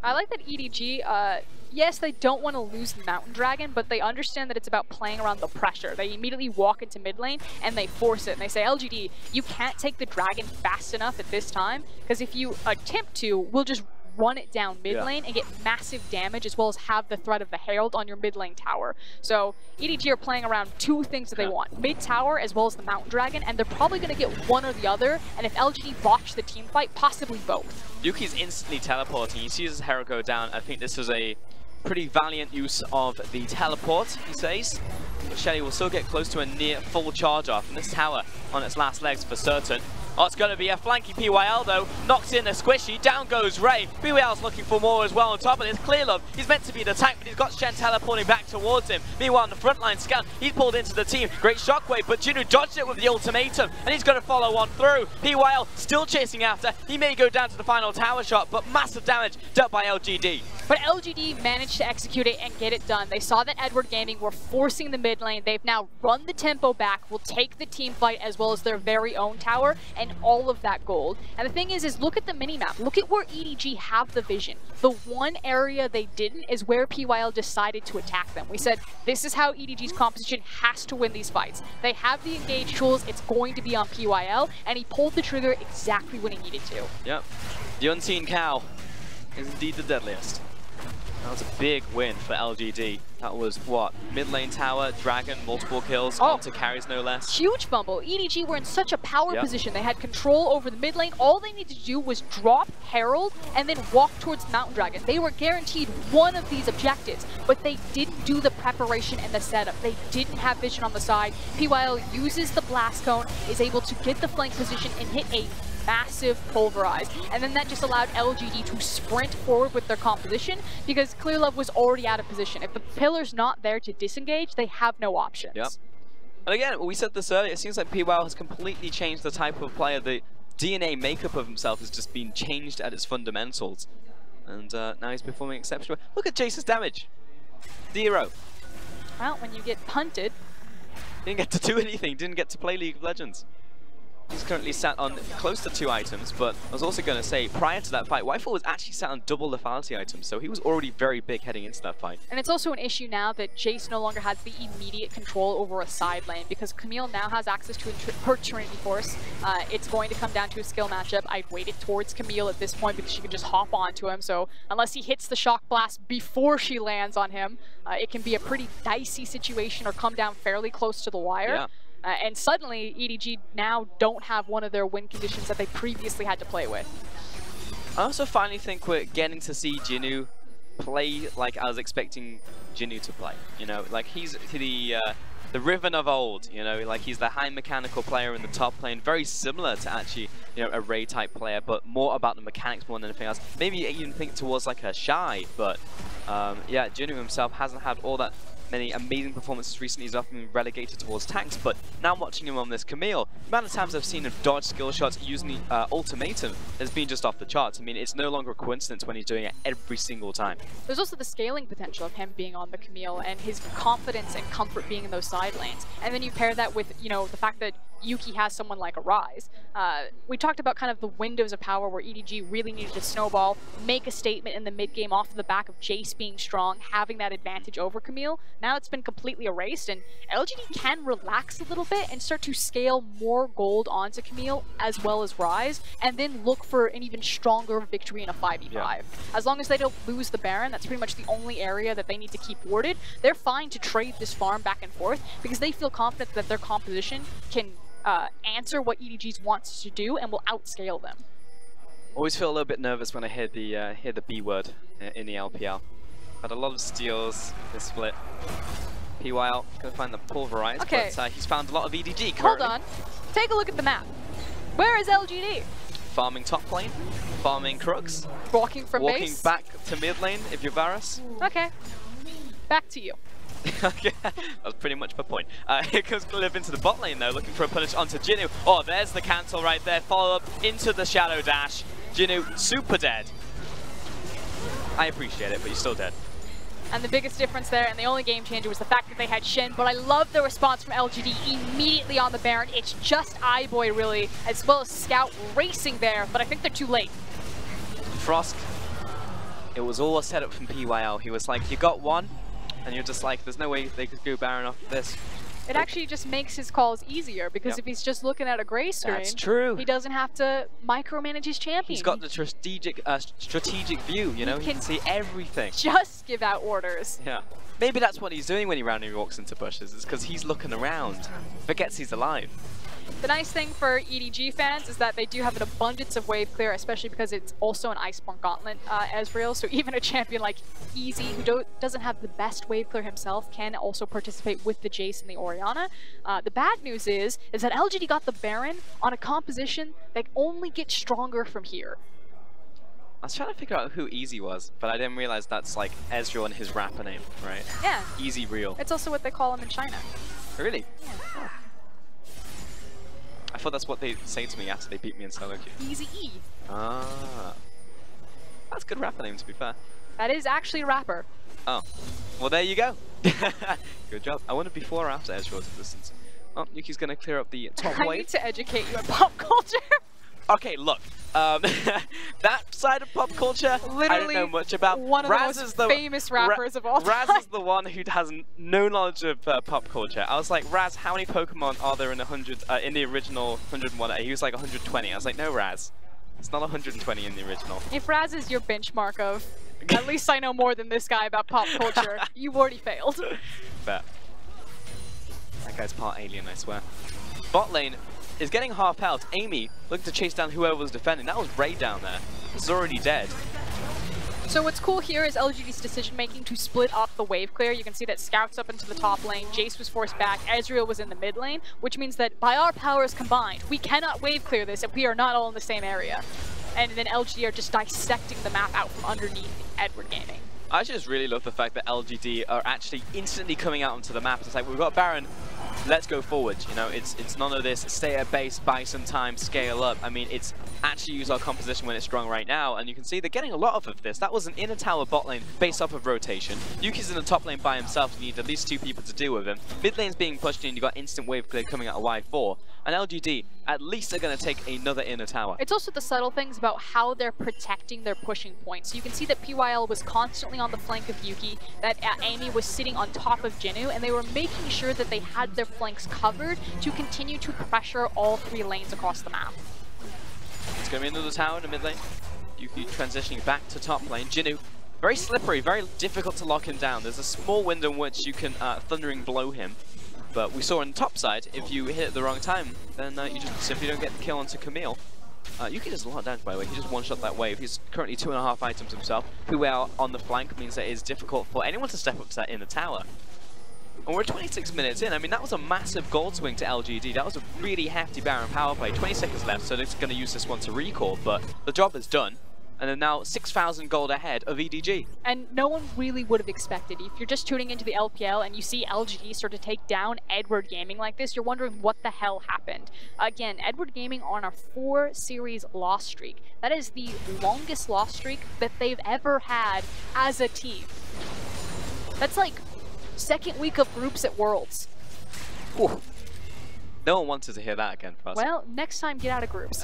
I like that EDG, yes, they don't want to lose the Mountain Dragon, but they understand that it's about playing around the pressure. They immediately walk into mid lane and they force it. And they say, LGD, you can't take the dragon fast enough at this time, because if you attempt to, we'll just run it down mid lane and get massive damage, as well as have the threat of the Herald on your mid lane tower. So EDG are playing around two things that they want, mid tower as well as the Mountain Dragon, and they're probably going to get one or the other, and if LGD botch the team fight, possibly both. Yuki's instantly teleporting. He sees his Herald go down. I think this is a pretty valiant use of the teleport, he says. But Shelly will still get close to a near full charge off, and this tower on its last legs for certain. Oh, it's going to be a flanky PYL though. Knocks in a squishy. Down goes Ray. PYL's looking for more as well on top of this. Clearlove, he's meant to be the tank, but he's got Shen teleporting back towards him. Meanwhile, on the front line, Scout, he's pulled into the team. Great shockwave, but Jinu dodged it with the ultimatum, and he's going to follow on through. PYL still chasing after. He may go down to the final tower shot, but massive damage dealt by LGD. But LGD managed to execute it and get it done. They saw that Edward Gaming were forcing the mid lane. They've now run the tempo back, will take the team fight as well as their very own tower, and all of that gold. And the thing is look at the minimap. Look at where EDG have the vision. The one area they didn't is where PYL decided to attack them. We said, this is how EDG's composition has to win these fights. They have the engage tools, it's going to be on PYL, and he pulled the trigger exactly when he needed to. Yep. The Unseen Cow is indeed the deadliest. That was a big win for LGD. That was, what, mid lane tower, dragon, multiple kills, onto carries no less. Huge fumble. EDG were in such a power position. They had control over the mid lane. All they needed to do was drop Herald and then walk towards Mountain Dragon. They were guaranteed one of these objectives, but they didn't do the preparation and the setup. They didn't have vision on the side. PYL uses the blast cone, is able to get the flank position and hit a massive pulverize, and then that just allowed LGD to sprint forward with their composition because Clearlove was already out of position. If the pillar's not there to disengage, they have no options. Yep. And again, we said this earlier, it seems like PYL has completely changed the type of player. The DNA makeup of himself has just been changed at its fundamentals, and now he's performing exceptionally well. Look at Jace's damage. 0. Well, when you get punted, didn't get to do anything, didn't get to play League of Legends. He's currently sat on close to 2 items, but I was also going to say, prior to that fight, Wyfall was actually sat on double lethality items, so he was already very big heading into that fight. And it's also an issue now that Jace no longer has the immediate control over a side lane, because Camille now has access to her Trinity Force. It's going to come down to a skill matchup. I'd weight it towards Camille at this point because she can just hop onto him, so unless he hits the shock blast before she lands on him, it can be a pretty dicey situation or come down fairly close to the wire. Yeah. And suddenly, EDG now don't have one of their win conditions that they previously had to play with. I also finally think we're getting to see Jinu play like I was expecting Jinu to play. You know, like he's the Riven of old, you know, like he's the high mechanical player in the top lane, very similar to actually, you know, a Ray type player, but more about the mechanics more than anything else. Maybe even think towards like a Shy, but yeah, Jinu himself hasn't had all that many amazing performances recently. He's often been relegated towards tanks, but now watching him on this Camille, the amount of times I've seen him dodge skill shots using the ultimatum has been just off the charts. I mean, it's no longer a coincidence when he's doing it every single time. There's also the scaling potential of him being on the Camille and his confidence and comfort being in those side lanes. And then you pair that with, you know, the fact that Yuki has someone like a Rise. We talked about kind of the windows of power where EDG really needed to snowball, make a statement in the mid game off of the back of Jace being strong, having that advantage over Camille. Now it's been completely erased, and LGD can relax a little bit and start to scale more gold onto Camille as well as Rise, and then look for an even stronger victory in a 5v5. Yeah. As long as they don't lose the Baron, that's pretty much the only area that they need to keep warded. They're fine to trade this farm back and forth because they feel confident that their composition can answer what EDG wants to do and will outscale them. Always feel a little bit nervous when I hear the B word in the LPL. Had a lot of steals this split. PYL gonna find the pulverize, but he's found a lot of EDG currently. Hold on, take a look at the map. Where is LGD? Farming top lane, farming Crux. Walking from base. Walking back to mid lane if you're Varus. Okay, back to you. Okay, that was pretty much my point. Here comes Cliff into the bot lane though, looking for a punish onto Jinu. Oh, there's the cancel right there. Follow up into the shadow dash. Jinu super dead. I appreciate it, but you're still dead. And the biggest difference there, and the only game changer, was the fact that they had Shen, but I love the response from LGD immediately on the Baron. It's just iBoy, really, as well as Scout racing there, but I think they're too late. Frost it was all a setup from PYL. He was like, you got one, and you're just like, there's no way they could go Baron off this. It actually just makes his calls easier because if he's just looking at a gray screen, that's true. He doesn't have to micromanage his champion. He's got the strategic view, you know, he can see everything. Just give out orders. Yeah. Maybe that's what he's doing when he randomly walks into bushes, is because he's looking around, forgets he's alive. The nice thing for EDG fans is that they do have an abundance of wave clear, especially because it's also an Iceborne Gauntlet Ezreal, so even a champion like Easy, who doesn't have the best wave clear himself, can also participate with the Jace and the Orianna. The bad news is that LGD got the Baron on a composition that only gets stronger from here. I was trying to figure out who Easy was, but I didn't realize that's like Ezreal and his rapper name, right? Yeah. Easy Real. It's also what they call him in China. Really? Yeah. Oh. I thought that's what they say to me after they beat me in solo queue. Easy E. Ah. That's a good rapper name, to be fair. That is actually a rapper. Oh. Well, there you go. Good job. I wonder before or after Ezreal's existence. Oh, Yuki's going to clear up the top wave. I need to educate you on pop culture. Okay, look. That side of pop culture, literally, I don't know much about. One of Raz the most is the famous rappers of all time. Raz is the one who has no knowledge of pop culture. I was like, Raz, how many Pokemon are there in in the original 101A? He was like 120. I was like, no, Raz, it's not 120 in the original. If Raz is your benchmark of, at least I know more than this guy about pop culture, you've already failed. Bet. That guy's part alien, I swear. Bot lane is getting half health. Amy looking to chase down whoever was defending. That was Ray down there. He's already dead. So what's cool here is LGD's decision making to split up the wave clear. You can see that Scout's up into the top lane, Jace was forced back, Ezreal was in the mid lane, which means that by our powers combined, we cannot wave clear this if we are not all in the same area. And then LGD are just dissecting the map out from underneath Edward Gaming. I just really love the fact that LGD are actually instantly coming out onto the map. It's like, we've got Baron, let's go forward. You know, it's none of this stay at base, buy some time, scale up. I mean, it's actually use our composition when it's strong right now, and you can see they're getting a lot of this. That was an inner tower bot lane based off of rotation. Yuki's in the top lane by himself, you need at least 2 people to deal with him. Mid lane's being pushed in, you got instant wave clear coming out of Y4, and LGD at least are going to take another inner tower. It's also the subtle things about how they're protecting their pushing points. So you can see that PYL was constantly on the flank of Yuki, that Amy was sitting on top of Jinnu, and they were making sure that they had their flanks covered to continue to pressure all 3 lanes across the map. It's going to be another tower in the mid lane. Yuki transitioning back to top lane. Jinnu, very slippery, very difficult to lock him down. There's a small window in which you can Thundering Blow him. But we saw on the top side, if you hit it at the wrong time, then you just simply don't get the kill onto Camille. Yuki does a lot of damage, by the way. He just one-shot that wave. He's currently 2.5 items himself. Who are on the flank means that it is difficult for anyone to step up to that in the tower. And we're 26 minutes in. I mean, that was a massive gold swing to LGD. That was a really hefty Baron power play. 20 seconds left, so they're going to use this one to recall. But the job is done. And they're now 6,000 gold ahead of EDG. And no one really would have expected. If you're just tuning into the LPL and you see LGD start to take down Edward Gaming like this, you're wondering what the hell happened. Again, Edward Gaming on a 4-series loss streak. That is the longest loss streak that they've ever had as a team. That's like 2nd week of groups at Worlds. Whew. No one wanted to hear that again, Frost. Well, next time get out of groups.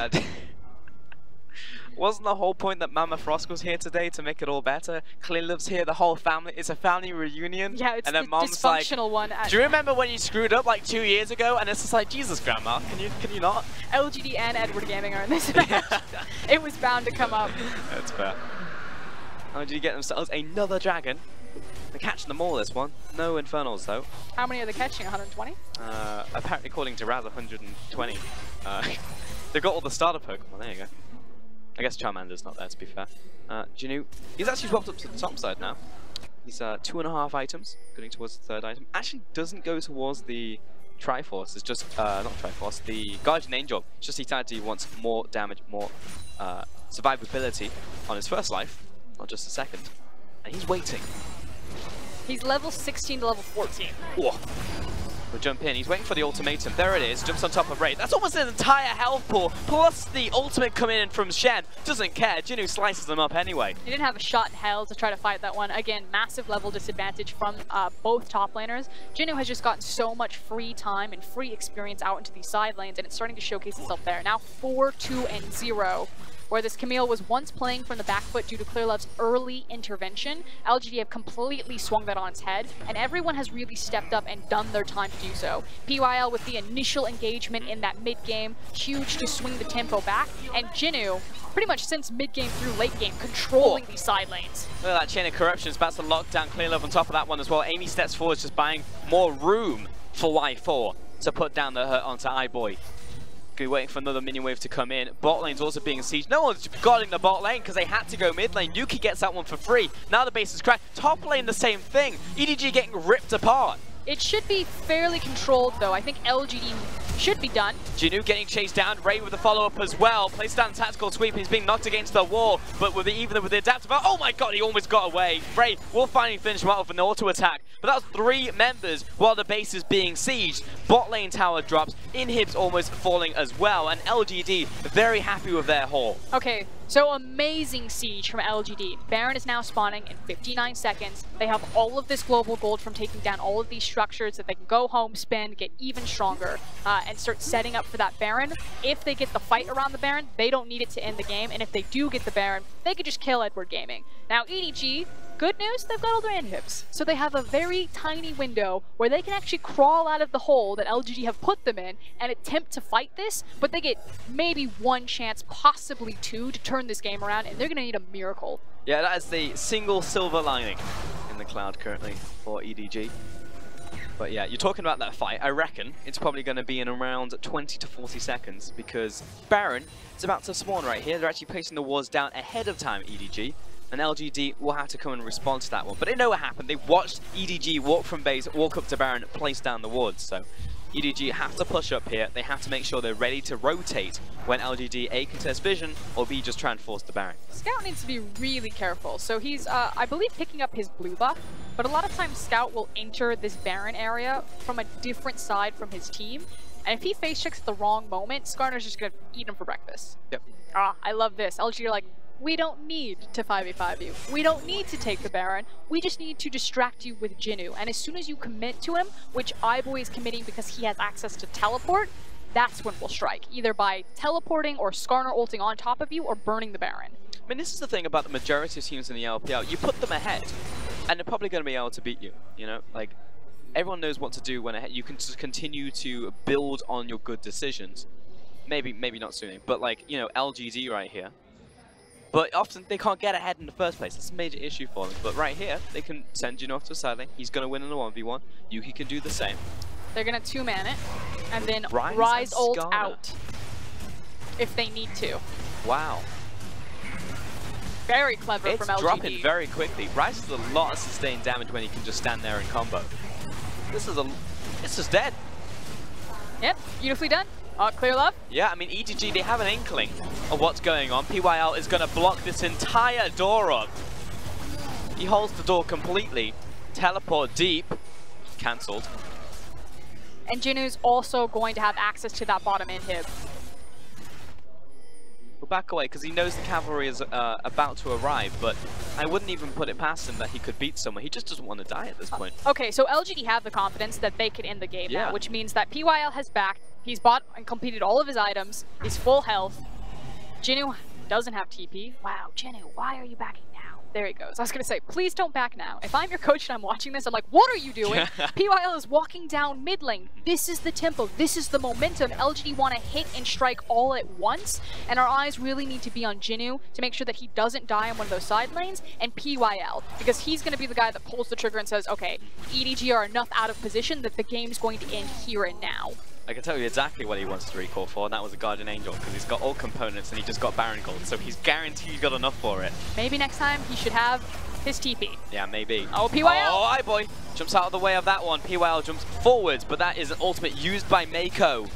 Wasn't the whole point that Mama Frost was here today to make it all better? Clearlove's here, the whole family. It's a family reunion. Yeah, it's and then the Mom's dysfunctional like, one. do you remember when you screwed up like 2 years ago? And it's just like, Jesus, Grandma, can you not? LGD and Edward Gaming are in this match. It was bound to come up. That's fair. LGD get themselves another dragon. They're catching them all this one. No Infernals though. How many are they catching? 120? Apparently according to Raz, 120. They've got all the starter Pokemon, there you go. I guess Charmander's not there, to be fair. Jinnu, he's actually swapped up to the top side now. He's 2.5 items, going towards the 3rd item. Actually doesn't go towards the Triforce, it's just, not Triforce, the Guardian Angel. It's just he wants more damage, more survivability on his 1st life, not just the 2nd. And he's waiting. He's level 16 to level 14. Whoa. We'll jump in. He's waiting for the ultimatum. There it is. Jumps on top of Ray. That's almost an entire health pool. Plus the ultimate coming in from Shen. Doesn't care. Jinnu slices them up anyway. He didn't have a shot in hell to try to fight that one. Again, massive level disadvantage from both top laners. Jinnu has just gotten so much free time and free experience out into these side lanes, and it's starting to showcase itself there. Now 4-2-0 where this Camille was once playing from the back foot due to ClearLove's early intervention. LGD have completely swung that on its head, and everyone has really stepped up and done their time to do so. PYL with the initial engagement in that mid-game, huge to swing the tempo back, and Jinu, pretty much since mid-game through late game, controlling these side lanes. Look at that chain of corruption. It's about to lock down ClearLove on top of that one as well. Amy steps forward, just buying more room for Y4 to put down the hurt onto iBoy. Be waiting for another minion wave to come in. Bot lane's also being sieged. No one's guarding the bot lane because they had to go mid lane. Yuki gets that one for free. Now the base is cracked. Top lane the same thing. EDG getting ripped apart. It should be fairly controlled though. I think LGD should be done. Jinu getting chased down. Ray with the follow-up as well. Placed down tactical sweep. He's being knocked against the wall. But with even with the adaptive, oh my god, he almost got away. Ray will finally finish him out with an auto attack. But that was 3 members while the base is being sieged. Bot lane tower drops. Inhibs almost falling as well. And LGD very happy with their haul. Okay, so amazing siege from LGD. Baron is now spawning in 59 seconds. They have all of this global gold from taking down all of these structures that they can go home, spend, get even stronger, and start setting up for that Baron. If they get the fight around the Baron, they don't need it to end the game. And if they do get the Baron, they could just kill Edward Gaming. Now EDG, good news, they've got all their inhibs. So they have a very tiny window where they can actually crawl out of the hole that LGD have put them in and attempt to fight this, but they get maybe 1 chance, possibly 2, to turn this game around, and they're going to need a miracle. Yeah, that is the single silver lining in the cloud currently for EDG. But yeah, you're talking about that fight. I reckon it's probably going to be in around 20 to 40 seconds because Baron is about to spawn right here. They're actually placing the wards down ahead of time, EDG. And LGD will have to come and respond to that one. But they know what happened. They watched EDG walk from base, walk up to Baron, place down the wards. So EDG have to push up here. They have to make sure they're ready to rotate when LGD A contest vision or B just try and force the Baron. Scout needs to be really careful. So he's, I believe, picking up his blue buff. But a lot of times Scout will enter this Baron area from a different side from his team. And if he face checks at the wrong moment, Skarner's just going to eat him for breakfast. Yep. Ah, I love this. LGD are like, we don't need to 5v5 you. We don't need to take the Baron. We just need to distract you with Jinu. And as soon as you commit to him, which iBoy is committing because he has access to teleport, that's when we'll strike. Either by teleporting or Skarner ulting on top of you or burning the Baron. I mean, this is the thing about the majority of teams in the LPL. You put them ahead, and they're probably going to be able to beat you. You know, like, everyone knows what to do when ahead. You can just continue to build on your good decisions. Maybe not soon, but like, you know, LGD right here. But often they can't get ahead in the first place. It's a major issue for them. But right here, they can send Jinu off to the side lane. He's going to win in a 1v1. Yuki can do the same. They're going to 2-man it, and then Rise ult out if they need to. Wow. Very clever from LGD. It's dropping very quickly. Rise does a lot of sustained damage when he can just stand there and combo. This is dead. Yep, beautifully done. ClearLove? Yeah, I mean, EDG, they have an inkling of what's going on. PYL is going to block this entire door up. He holds the door completely. Teleport deep. Cancelled. And Jinu's also going to have access to that bottom inhib. We'll back away because he knows the cavalry is about to arrive, but I wouldn't even put it past him that he could beat someone. He just doesn't want to die at this point. Okay, so LGD have the confidence that they can end the game now, which means that PYL has backed. He's bought and completed all of his items. He's full health. Jinu doesn't have TP. Wow, Jinu, why are you backing now? There he goes. I was going to say, please don't back now. If I'm your coach and I'm watching this, I'm like, what are you doing? PYL is walking down mid lane. This is the tempo. This is the momentum. LGD want to hit and strike all at once. And our eyes really need to be on Jinu to make sure that he doesn't die on one of those side lanes. And PYL, because he's going to be the guy that pulls the trigger and says, okay, EDG are enough out of position that the game's going to end here and now. I can tell you exactly what he wants to recall for, and that was a Guardian Angel, because he's got all components and he just got Baron Gold, so he's guaranteed he's got enough for it. Maybe next time he should have his TP. Yeah, maybe. Oh, PYL! Oh, iBoy jumps out of the way of that one. PYL jumps forwards, but that is an ultimate used by Mako.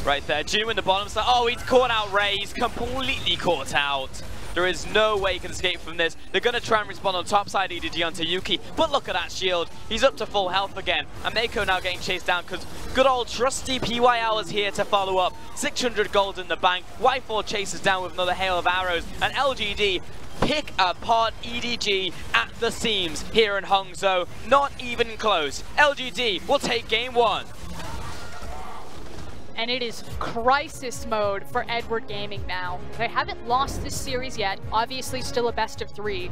Right there, Jinu in the bottom side. Oh, he's caught out Ray. He's completely caught out. There is no way he can escape from this. They're going to try and respond on top side EDG onto Yuki. But look at that shield. He's up to full health again. And Mako now getting chased down because good old trusty PYL is here to follow up. 600 gold in the bank. Y4 chases down with another hail of arrows. And LGD pick apart EDG at the seams here in Hangzhou. Not even close. LGD will take game 1. and it is crisis mode for Edward Gaming now. They haven't lost this series yet, obviously still a best of 3,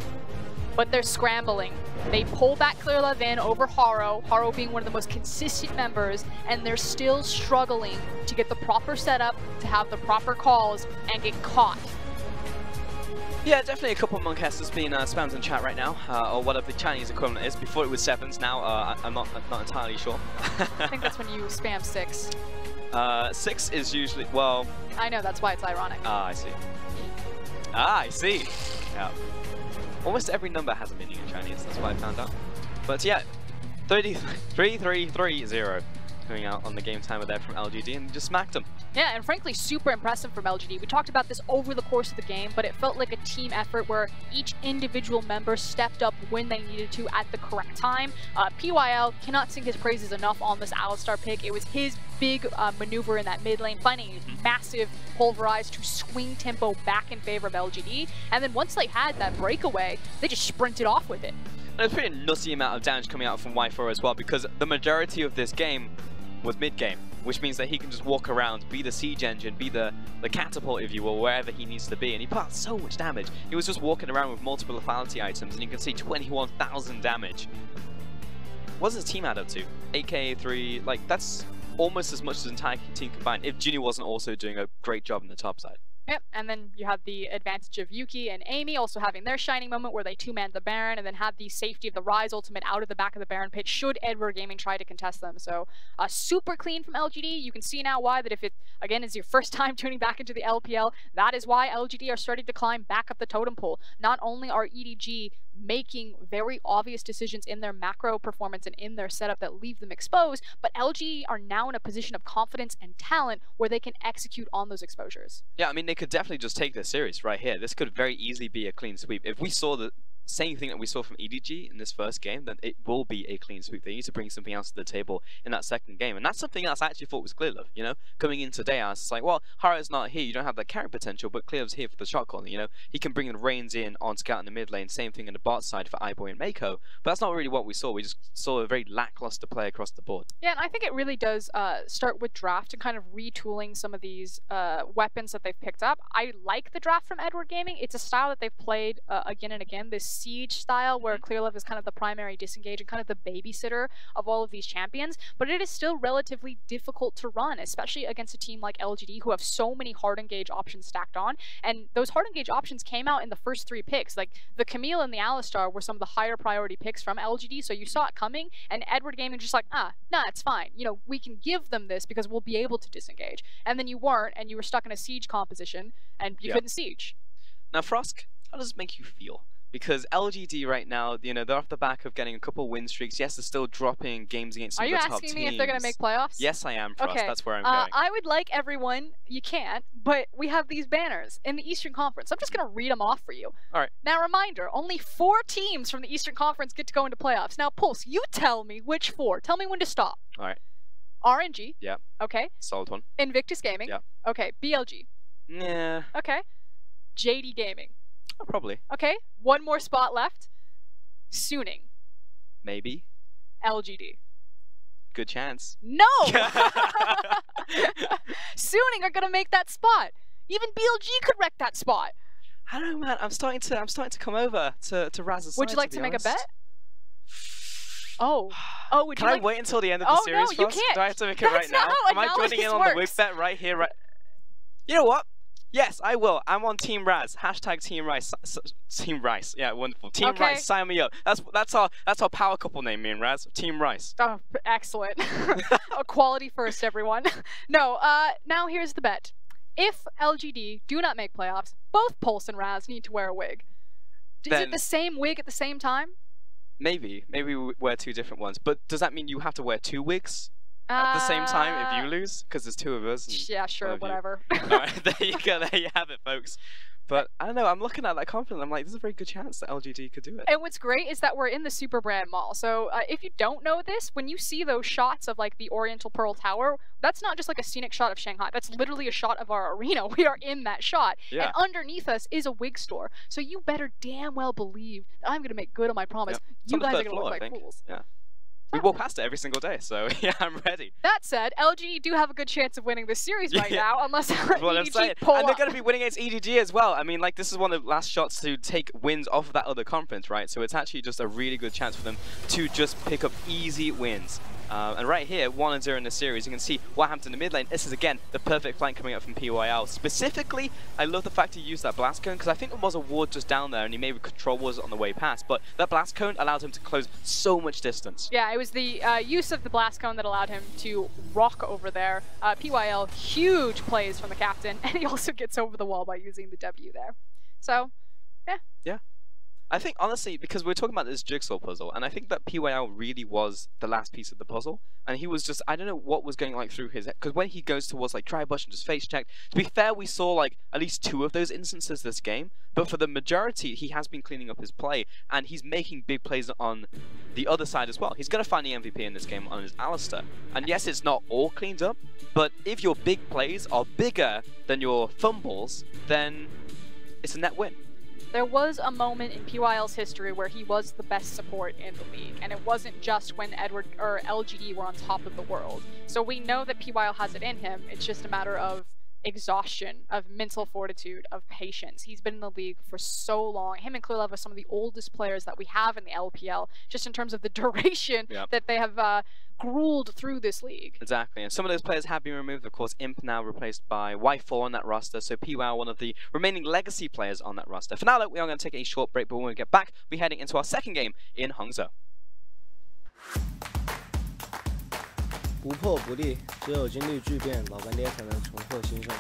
but they're scrambling. They pull back Clearlove in over Haro, Haro being one of the most consistent members, and they're still struggling to get the proper setup, to have the proper calls, and get caught. Yeah, definitely a couple of Monk has been spammed in chat right now, or whatever the Chinese equivalent is. Before it was 7s, now I'm not entirely sure. I think that's when you spam 6. 6 is usually, well... I know, that's why it's ironic. Ah, I see. Ah, I see. Yeah. Almost every number has a meaning in Chinese, that's what I found out. But yeah, 3330 coming out on the game timer there from LGD and just smacked them. Yeah, and frankly, super impressive from LGD. We talked about this over the course of the game, but it felt like a team effort where each individual member stepped up when they needed to at the correct time. PYL cannot sing his praises enough on this Alistar pick. It was his big maneuver in that mid lane, finding a massive pulverize to swing tempo back in favor of LGD. And then once they had that breakaway, they just sprinted off with it. And it's a pretty nutty amount of damage coming out from Y4 as well, because the majority of this game was mid-game, which means that he can just walk around, be the siege engine, be the catapult, if you will, wherever he needs to be, and he put out so much damage. He was just walking around with multiple lethality items, and you can see 21,000 damage. What does his team add up to? 8k, 3, like, that's almost as much as the entire team combined, if Junior wasn't also doing a great job on the top side. Yep, and then you had the advantage of Yuki and Amy also having their shining moment where they two-manned the Baron and then had the safety of the Rise ultimate out of the back of the Baron pit should Edward Gaming try to contest them. So super clean from LGD. You can see now why that if it, again, is your first time tuning back into the LPL, that is why LGD are starting to climb back up the totem pole. Not only are EDG making very obvious decisions in their macro performance and in their setup that leave them exposed, but LG are now in a position of confidence and talent where they can execute on those exposures. Yeah, I mean, they could definitely just take this series right here. This could very easily be a clean sweep. If we saw the same thing that we saw from EDG in this first game, then it will be a clean sweep. They need to bring something else to the table in that second game, and that's something else I actually thought was Clearlove, you know? Coming in today, I was just like, well, Haro's not here, you don't have that carry potential, but Clearlove's here for the shot calling, you know? He can bring the reins in on Scout in the mid lane, same thing in the bot side for iBoy and Mako, but that's not really what we saw. We just saw a very lackluster play across the board. Yeah, and I think it really does start with draft and kind of retooling some of these weapons that they've picked up. I like the draft from Edward Gaming. It's a style that they've played again and again, this siege style where Clearlove is kind of the primary disengage and kind of the babysitter of all of these champions, but it is still relatively difficult to run, especially against a team like LGD who have so many hard engage options stacked on, and those hard engage options came out in the first 3 picks. Like the Camille and the Alistar were some of the higher priority picks from LGD, so you saw it coming, and Edward Gaming just like, nah, it's fine. You know, we can give them this because we'll be able to disengage. And then you weren't, and you were stuck in a siege composition, and you couldn't siege. Now, Frosk, how does it make you feel? Because LGD right now, you know, they're off the back of getting a couple win streaks. Yes, they're still dropping games against some of the top teams. Are you asking me if they're going to make playoffs? Yes, I am, Frost. Okay. That's where I'm going. I would like everyone, you can't, but we have these banners in the Eastern Conference. I'm just going to read them off for you. All right. Now, reminder, only 4 teams from the Eastern Conference get to go into playoffs. Now, Pulse, you tell me which 4. Tell me when to stop. All right. RNG. Yeah. Okay. Solid one. Invictus Gaming. Yeah. Okay. BLG. Yeah. Okay. JD Gaming. Oh, probably. Okay, one more spot left. Suning. Maybe. LGD. Good chance. No! Suning are gonna make that spot. Even BLG could wreck that spot. I don't know, man. I'm starting to come over to Raz's side. Would you like to make a bet? Oh. Oh, would Can you I like... wait until the end of the series? No, you can't. Do I have to make it right now? Am I joining in on the whip bet right here? Right. You know what? Yes, I will. I'm on Team Raz. Hashtag Team Rice. Team Rice. Yeah, wonderful. Team Rice. Sign me up. That's our power couple name, me and Raz. Team Rice. Oh, excellent. Quality first, everyone. No. Now here's the bet. If LGD do not make playoffs, both Pulse and Raz need to wear a wig. Is it the same wig at the same time? Maybe. Maybe we wear 2 different ones. But does that mean you have to wear 2 wigs? At the same time, if you lose, because there's 2 of us. And yeah, sure, whatever. Alright, there you go. There you have it, folks. But I don't know. I'm looking at that confident. I'm like, there's a very good chance that LGD could do it. And what's great is that we're in the Super Brand Mall. So if you don't know this, when you see those shots of like the Oriental Pearl Tower, that's not just like a scenic shot of Shanghai. That's literally a shot of our arena. We are in that shot. Yeah. And underneath us is a wig store. So you better damn well believe that I'm going to make good on my promise. Yep. You guys are going to look like fools. Yeah. We walk past it every single day, so yeah, I'm ready. That said, LGD do have a good chance of winning this series right now, unless That's what I'm saying. EDG pull And they're up. going to be winning against EDG as well. I mean, like, this is one of the last shots to take wins off of that other conference, right? So it's actually just a really good chance for them to just pick up easy wins. And right here, 1-0 in the series, you can see what happened in the mid lane. This is, again, the perfect flank coming up from PYL. Specifically, I love the fact he used that blast cone, because I think there was a ward just down there, and he maybe control was on the way past, but that blast cone allowed him to close so much distance. Yeah, it was the use of the blast cone that allowed him to rock over there. PYL, huge plays from the captain, and he also gets over the wall by using the W there. So, yeah. Yeah. I think, honestly, because we're talking about this jigsaw puzzle, and I think that PYL really was the last piece of the puzzle, and he was just, I don't know what was going like through his head, because when he goes towards like try bush and just face check, to be fair, we saw like at least 2 of those instances this game, but for the majority, he has been cleaning up his play, and he's making big plays on the other side as well. He's going to find the MVP in this game on his Alistair, and yes, it's not all cleaned up, but if your big plays are bigger than your fumbles, then it's a net win. There was a moment in PYL's history where he was the best support in the league, and it wasn't just when LGD were on top of the world. So we know that PYL has it in him, it's just a matter of exhaustion, of mental fortitude, of patience. He's been in the league for so long. Him and Klulev are some of the oldest players that we have in the LPL, just in terms of the duration that they have grueled through this league. Exactly, and some of those players have been removed. Of course, Imp now replaced by Y4 on that roster, so PYL one of the remaining legacy players on that roster. For now, though, we are going to take a short break, but when we get back, we'll be heading into our second game in Hangzhou. 不破不立，只有经历巨变，老干爹才能重获新生。